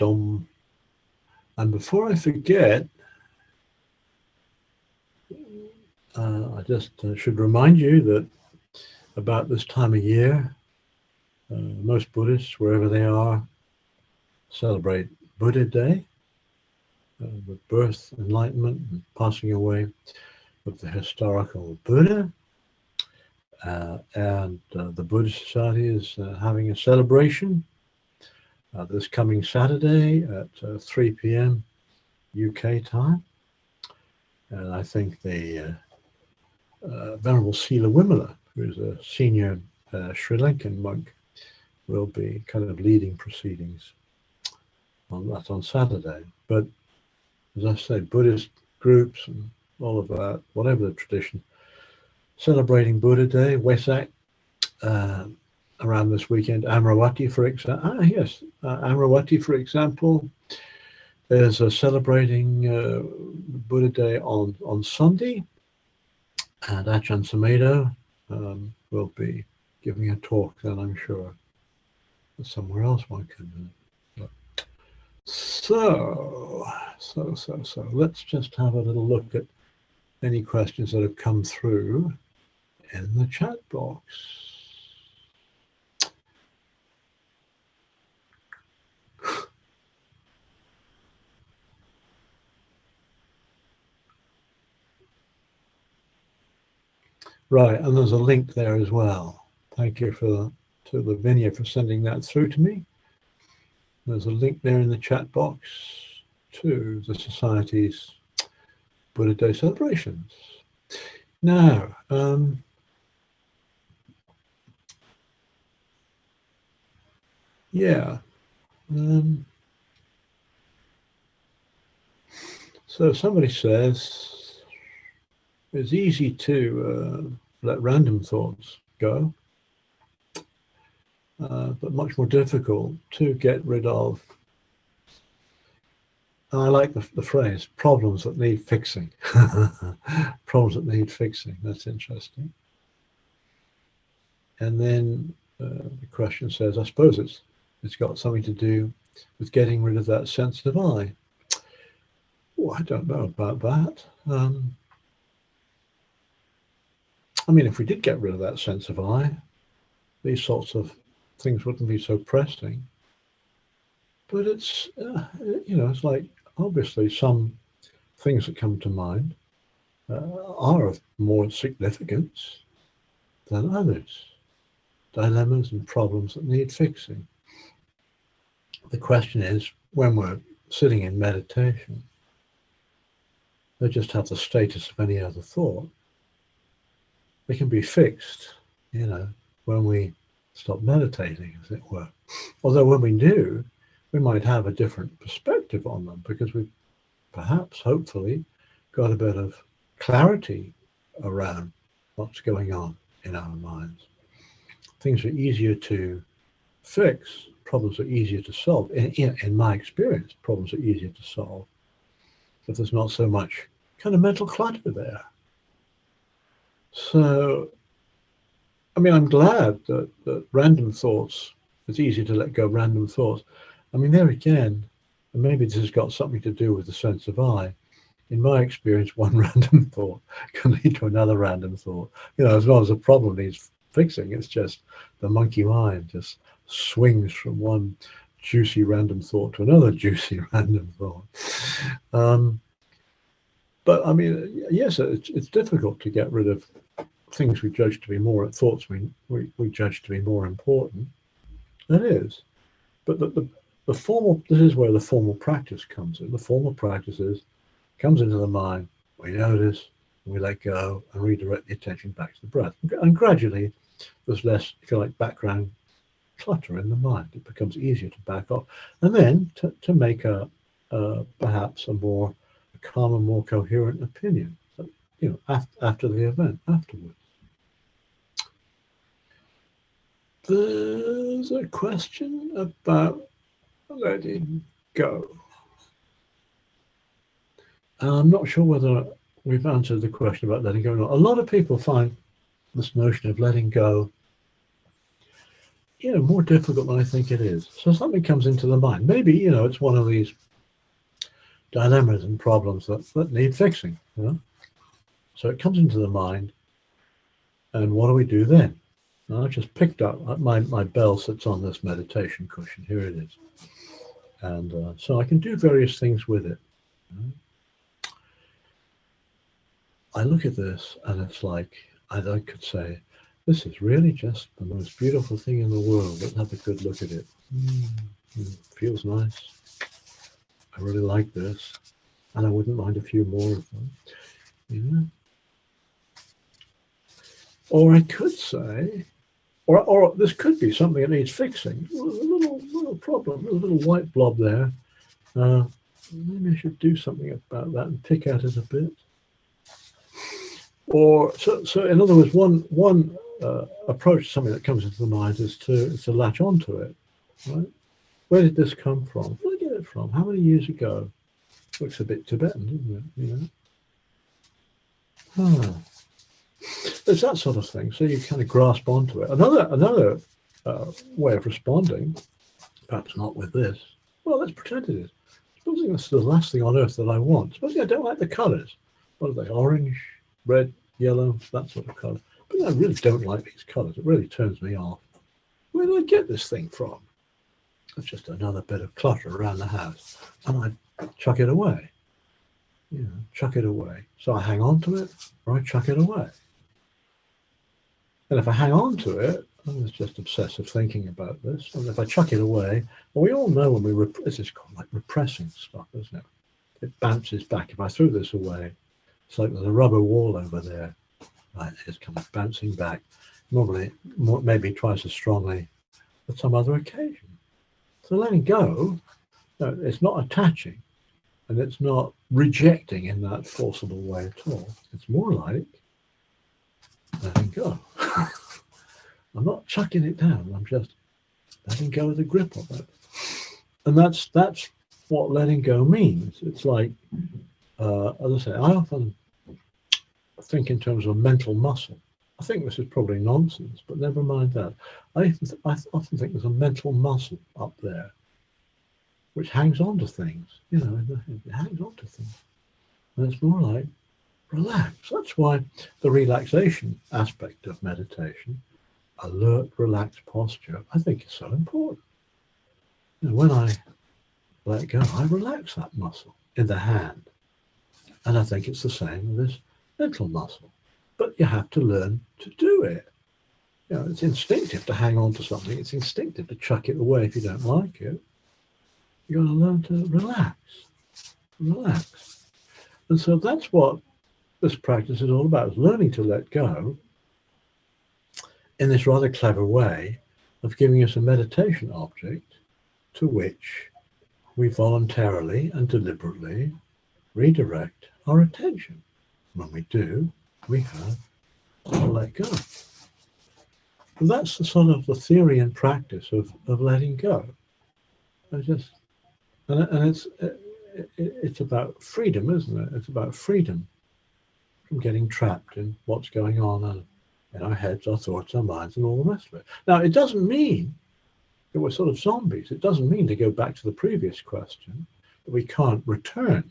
Speaker 1: before I forget, I just should remind you that about this time of year, most Buddhists, wherever they are, celebrate Buddha Day, the birth, enlightenment, and passing away of the historical Buddha. And the Buddhist Society is having a celebration this coming Saturday at 3 p.m. UK time. And I think the Venerable Sila Wimala, who's a senior Sri Lankan monk, will be kind of leading proceedings on that on Saturday. But as I say, Buddhist groups and all of that, whatever the tradition, celebrating Buddha Day, Wesak, around this weekend. Amravati, for example. Amravati, for example, is celebrating Buddha Day on Sunday, and Ajahn Sumedho will be giving a talk then, I'm sure. Somewhere else one can look. So let's just have a little look at any questions that have come through in the chat box. Right, and there's a link there as well. Thank you to Lavinia for sending that through to me. There's a link there in the chat box to the Society's Buddha Day celebrations. Now, yeah. So somebody says it's easy to let random thoughts go, but much more difficult to get rid of. I like the phrase, problems that need fixing. Problems that need fixing, that's interesting. And then the question says, I suppose it's got something to do with getting rid of that sense of I. Oh, I don't know about that. I mean, if we did get rid of that sense of I, these sorts of things wouldn't be so pressing. But it's, it's like, obviously some things that come to mind are of more significance than others. Dilemmas and problems that need fixing. The question is, when we're sitting in meditation, they just have the status of any other thought. They can be fixed, when we stop meditating, as it were. Although when we do, we might have a different perspective on them because we've perhaps, hopefully, got a bit of clarity around what's going on in our minds. Things are easier to fix, problems are easier to solve. In my experience, problems are easier to solve if there's not so much kind of mental clutter there. So, I mean, I'm glad that random thoughts, it's easy to let go of random thoughts. I mean, there again, and maybe this has got something to do with the sense of I. In my experience, one random thought can lead to another random thought. As long as a problem needs fixing, it's just the monkey mind just swings from one juicy random thought to another juicy random thought. But I mean, yes, it's difficult to get rid of things we judge to be more, thoughts we judge to be more important. It is. But the formal, this is where the formal practice comes in. The formal practice comes into the mind, we notice, we let go, and redirect the attention back to the breath. And gradually, there's less, if you like, background clutter in the mind. It becomes easier to back off. And then to make perhaps a more calmer, more coherent opinion, after the event, afterwards. There's a question about letting go. And I'm not sure whether we've answered the question about letting go or not. A lot of people find this notion of letting go, more difficult than I think it is. So something comes into the mind. Maybe, it's one of these dilemmas and problems that need fixing. So it comes into the mind, and what do we do then? I just picked up, my bell sits on this meditation cushion. Here it is. And so I can do various things with it. I look at this and it's like, I could say, this is really just the most beautiful thing in the world. Let's have a good look at it. It feels nice. I really like this. And I wouldn't mind a few more of them. Or I could say, or this could be something that needs fixing. There's a little problem, a little white blob there. Maybe I should do something about that and pick at it a bit. Or so in other words, one approach to something that comes into the mind is to latch onto it. Right? Where did this come from? Where did I get it from? How many years ago? Looks a bit Tibetan, doesn't it? There's that sort of thing. So you kind of grasp onto it. Another way of responding, perhaps not with this. Well, let's pretend it is. Supposing this is the last thing on earth that I want. Supposing I don't like the colours. What are they? Orange, red, yellow, that sort of colour. But I really don't like these colours. It really turns me off. Where did I get this thing from? It's just another bit of clutter around the house. And I chuck it away. Chuck it away. So I hang on to it, or I chuck it away. And if I hang on to it, and it's just obsessive thinking about this, and if I chuck it away, well, we all know when this is called like repressing stuff, isn't it? It bounces back. If I threw this away, it's like there's a rubber wall over there. Right, it's coming bouncing back, normally maybe twice as strongly at some other occasion. So letting go, no, it's not attaching, and it's not rejecting in that forcible way at all. It's more like letting go. I'm not chucking it down. I'm just letting go of the grip of it. And that's what letting go means. It's like, as I say, I often think in terms of mental muscle. I think this is probably nonsense, but never mind that. I often think there's a mental muscle up there which hangs on to things, you know, it hangs on to things. And it's more like, relax. That's why the relaxation aspect of meditation, alert, relaxed posture, I think is so important. You know, when I let go, I relax that muscle in the hand. And I think it's the same with this mental muscle. But you have to learn to do it. You know, it's instinctive to hang on to something. It's instinctive to chuck it away if you don't like it. You've got to learn to relax. Relax. And so that's what this practice is all about, is learning to let go in this rather clever way of giving us a meditation object to which we voluntarily and deliberately redirect our attention. When we do, we have to let go. And that's the sort of the theory and practice of letting go. And it's about freedom, isn't it? It's about freedom from getting trapped in what's going on in our heads, our thoughts, our minds, and all the rest of it. Now, it doesn't mean that we're sort of zombies. It doesn't mean, to go back to the previous question, that we can't return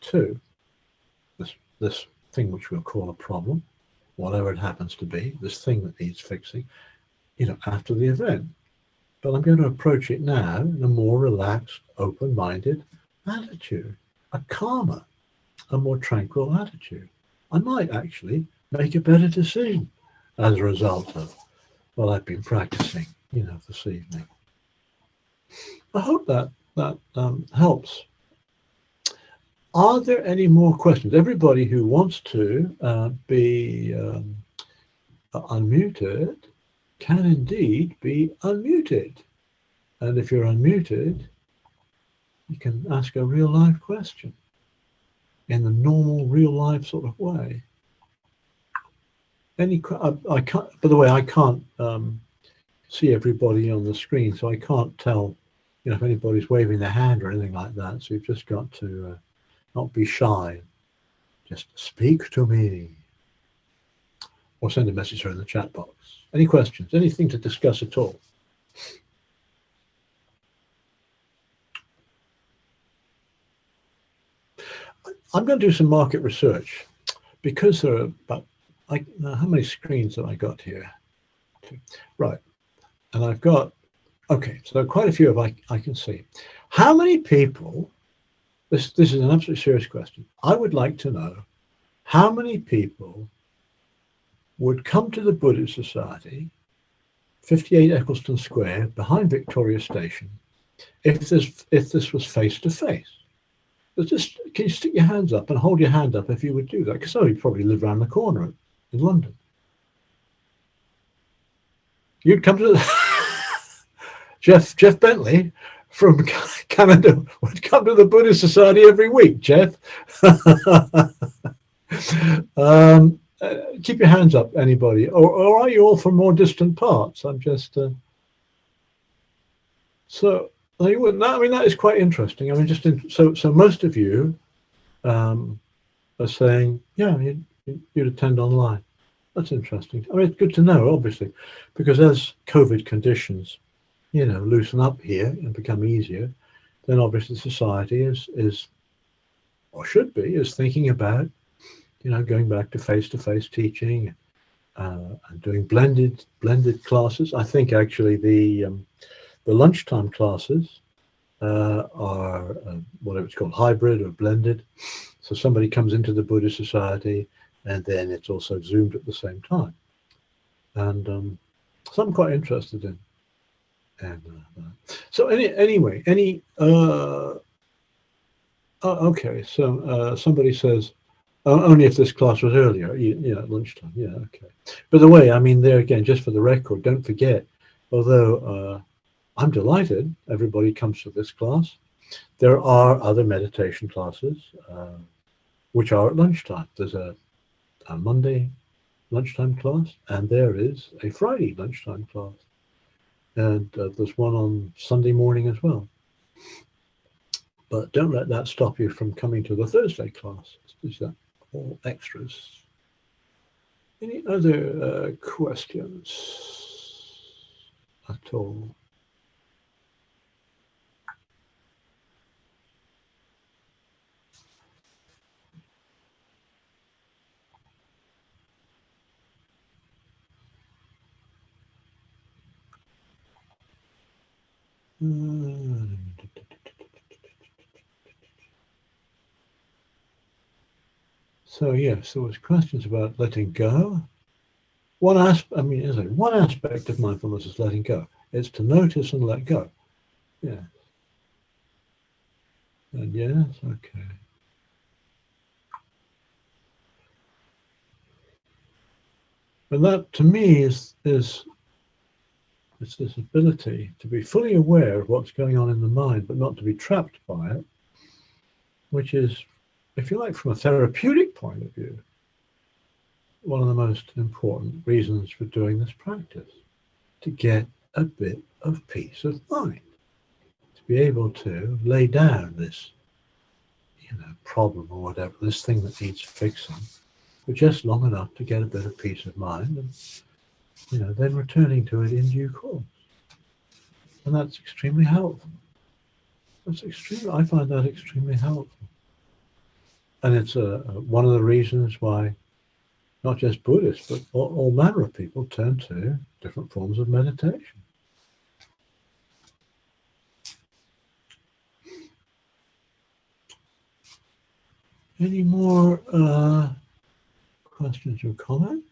Speaker 1: to this thing which we'll call a problem, whatever it happens to be, this thing that needs fixing, you know, after the event. But I'm going to approach it now in a more relaxed, open-minded attitude, a calmer, a more tranquil attitude. I might actually make a better decision as a result of what I've been practicing, you know, this evening. I hope that helps. Are there any more questions? Everybody who wants to be unmuted can indeed be unmuted. And if you're unmuted, you can ask a real life question in the normal real life sort of way. I can't, by the way, I can't see everybody on the screen, so I can't tell, you know, if anybody's waving their hand or anything like that. So you've just got to not be shy. Just speak to me. Or send a message here in the chat box. Any questions? Anything to discuss at all? I'm going to do some market research because there are about, how many screens have I got here? Right. And I've got, okay, so quite a few of I can see. How many people, this is an absolutely serious question. I would like to know how many people would come to the Buddhist Society, 58 Eccleston Square, behind Victoria Station, if this was face to face. Just, can you stick your hands up and hold your hand up if you would do that? Because you probably live around the corner in London. You'd come to the Jeff Bentley from Canada would come to the Buddhist Society every week, Jeff. Keep your hands up, anybody, or are you all from more distant parts? I'm just so you wouldn't. I mean, that is quite interesting. I mean, so most of you are saying, yeah, you'd attend online. That's interesting. I mean, it's good to know, obviously, because as COVID conditions, you know, loosen up here and become easier, then obviously society is or should be thinking about, you know, going back to face-to-face teaching and doing blended classes. I think actually the lunchtime classes are whatever it's called, hybrid or blended. So somebody comes into the Buddhist Society and then it's also Zoomed at the same time. and so I'm quite interested in. And so anyway, okay. So somebody says only if this class was earlier, at lunchtime. Yeah, okay. By the way, I mean, there again, just for the record, don't forget, although I'm delighted everybody comes to this class, there are other meditation classes which are at lunchtime. There's a Monday lunchtime class, and there is a Friday lunchtime class. And there's one on Sunday morning as well. But don't let that stop you from coming to the Thursday class. Is that all extras? Any other questions at all? So yes, there was questions about letting go. One aspect of mindfulness is letting go. It's to notice and let go. Yeah. And yes, okay. And that to me is it's this ability to be fully aware of what's going on in the mind, but not to be trapped by it, which is, if you like, from a therapeutic point of view, one of the most important reasons for doing this practice, to get a bit of peace of mind, to be able to lay down this, problem or whatever, this thing that needs fixing, for just long enough to get a bit of peace of mind, and then returning to it in due course. And that's extremely helpful. I find that extremely helpful. And it's one of the reasons why not just Buddhists, but all manner of people turn to different forms of meditation. Any more questions or comments?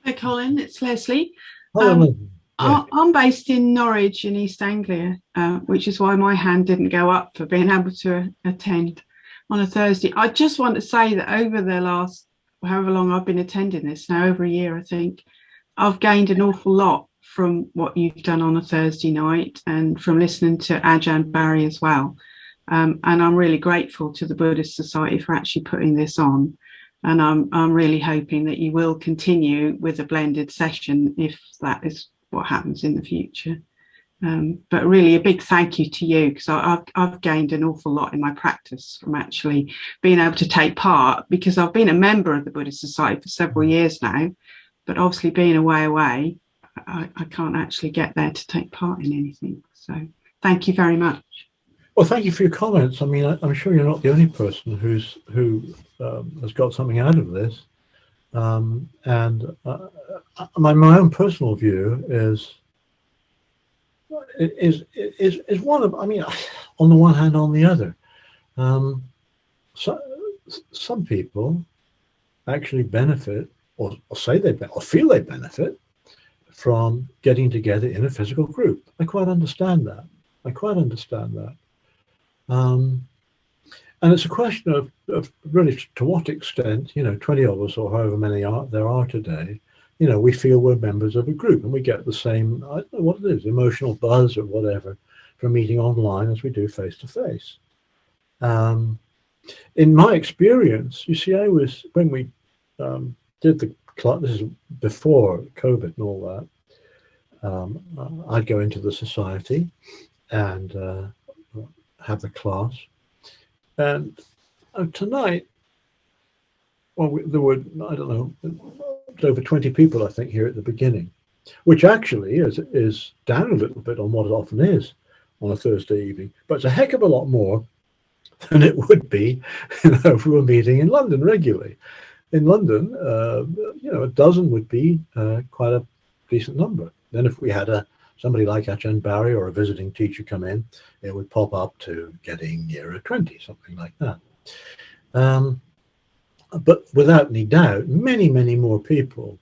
Speaker 2: Hi, Colin. It's Leslie.
Speaker 1: Hello.
Speaker 2: Yeah. I'm based in Norwich in East Anglia, which is why my hand didn't go up for being able to attend on a Thursday. I just want to say that over the last, however long I've been attending this, now over a year, I think, I've gained an awful lot from what you've done on a Thursday night and from listening to Ajahn Barry as well. And I'm really grateful to the Buddhist Society for actually putting this on. And I'm really hoping that you will continue with a blended session if that is what happens in the future. But really a big thank you to you, because I've gained an awful lot in my practice from actually being able to take part, because I've been a member of the Buddhist Society for several years now, but obviously being away, I can't actually get there to take part in anything. So thank you very much.
Speaker 1: Well, thank you for your comments. I mean, I'm sure you're not the only person who has got something out of this. And my own personal view is one of, I mean, on the one hand, on the other. So some people actually benefit, or say they or feel they benefit from getting together in a physical group. I quite understand that. And it's a question of really to what extent, 20 of us or however many there are today, we feel we're members of a group and we get the same, I don't know what it is, emotional buzz or whatever from meeting online as we do face to face. In my experience, you see, when we did the class, this is before COVID and all that, I'd go into the society and have the class. And tonight, there were, I don't know, over 20 people, I think, here at the beginning, which actually is down a little bit on what it often is on a Thursday evening, but it's a heck of a lot more than it would be if we were meeting in London regularly. In London, a dozen would be quite a decent number. Then if we had a somebody like Ajahn Barry or a visiting teacher come in, it would pop up to getting nearer 20, something like that. But without any doubt, many, many more people,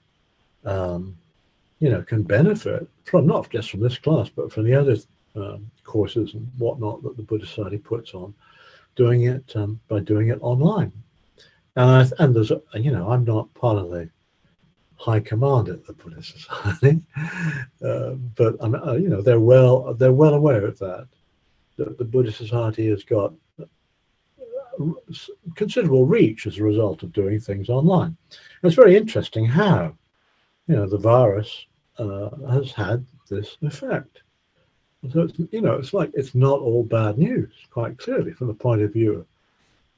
Speaker 1: can benefit from not just from this class, but from the other courses and whatnot that the Buddhist Society puts on, doing it by doing it online. And there's, I'm not part of the high command at the Buddhist Society, but they're well aware of that the Buddhist Society has got considerable reach as a result of doing things online. And it's very interesting how the virus has had this effect. So it's like it's not all bad news, quite clearly, from the point of view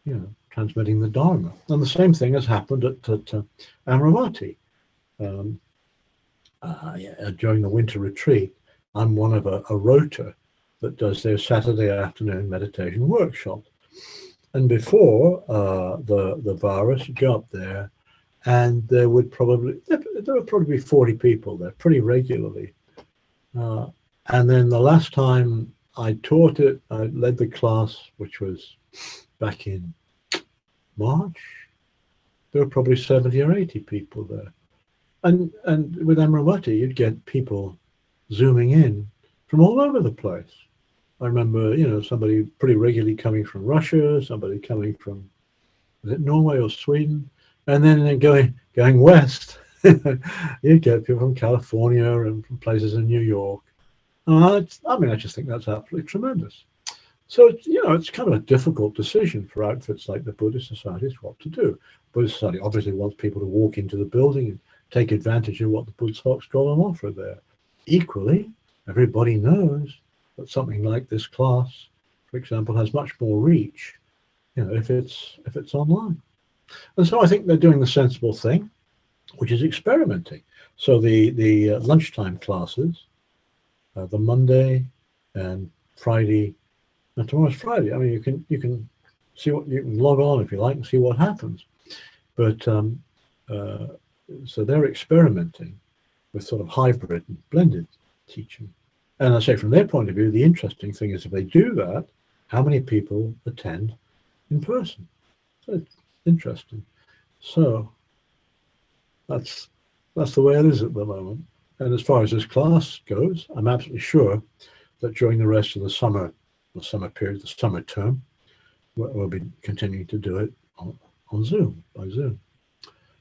Speaker 1: of transmitting the Dharma. And the same thing has happened at Amaravati. During the winter retreat, I'm one of a rota that does their Saturday afternoon meditation workshop. And before the virus, you go up there, and there would probably be 40 people there pretty regularly. And then the last time I taught it, I led the class, which was back in March. There were probably 70 or 80 people there. And with Amaravati, you'd get people zooming in from all over the place. I remember, somebody pretty regularly coming from Russia, somebody coming from, was it Norway or Sweden? And then going west, you'd get people from California and from places in New York. I just think that's absolutely tremendous. So, it's kind of a difficult decision for outfits like the Buddhist Society what to do. Buddhist Society obviously wants people to walk into the building and take advantage of what the Buddhist's got on offer there. Equally, everybody knows that something like this class, for example, has much more reach, if it's online. And so I think they're doing the sensible thing, which is experimenting. So the lunchtime classes, the Monday and Friday, and tomorrow's Friday. I mean, you can see what you can log on if you like and see what happens. But so they're experimenting with sort of hybrid and blended teaching. And I say from their point of view, the interesting thing is if they do that, how many people attend in person? So it's interesting. So that's the way it is at the moment. And as far as this class goes, I'm absolutely sure that during the rest of the summer period, the summer term, we'll be continuing to do it on Zoom, by Zoom.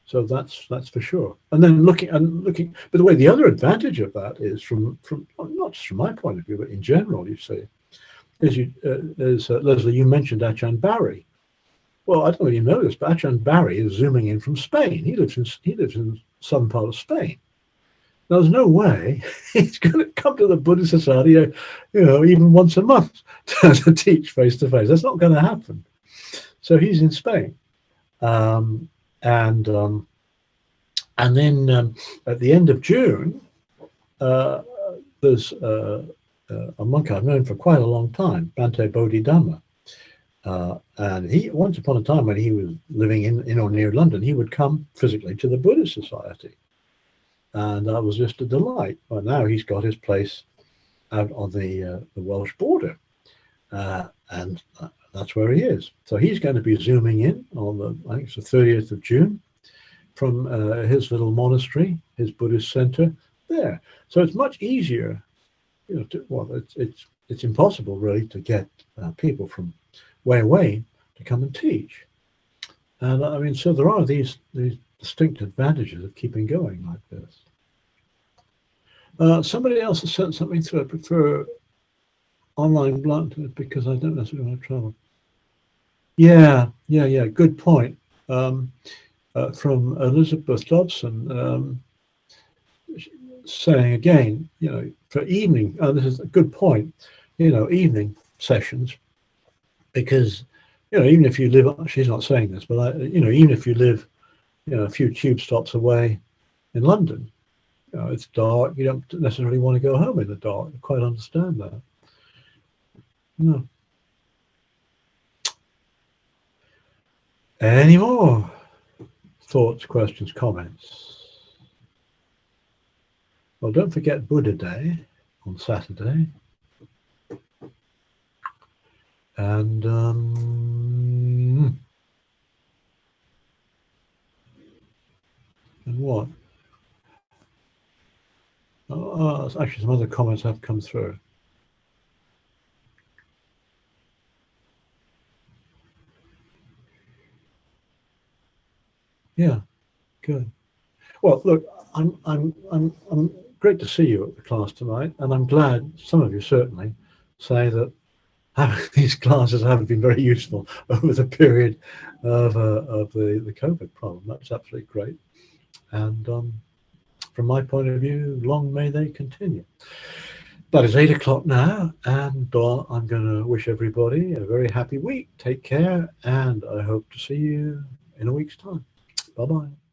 Speaker 1: So that's for sure. And then looking, by the way, the other advantage of that is from not just from my point of view, but in general, you say, is Leslie, you mentioned Ajahn Barry. Well, I don't know if you know this, but Ajahn Barry is zooming in from Spain. He lives in southern part of Spain. Now, there's no way he's going to come to the Buddhist Society, even once a month to teach face to face. That's not going to happen. So he's in Spain. And then at the end of June, there's a monk I've known for quite a long time, Bhante Bodhidharma. And he, once upon a time when he was living in or near London, he would come physically to the Buddhist Society. And that was just a delight. But now he's got his place out on the Welsh border. And that's where he is. So he's going to be zooming in on I think it's the 30th of June from his little monastery, his Buddhist center there. So it's much easier, it's impossible really to get people from way away to come and teach. And so there are these distinct advantages of keeping going like this. Somebody else has sent something through. I prefer online blunt because I don't necessarily want to travel. Yeah. Good point. From Elizabeth Dobson, saying again, for evening. This is a good point. Evening sessions, because even if you live, she's not saying this, but even if you live, a few tube stops away in London, it's dark. You don't necessarily want to go home in the dark. I quite understand that. No. Any more thoughts, questions, comments? Well, don't forget Buddha Day on Saturday. And what? Actually, some other comments have come through. Yeah, good. Well, look, I'm great to see you at the class tonight, and I'm glad some of you certainly say that these classes haven't been very useful over the period of the COVID problem. That's absolutely great. And from my point of view, long may they continue. But it's 8 o'clock now, and I'm going to wish everybody a very happy week. Take care, and I hope to see you in a week's time. Bye-bye.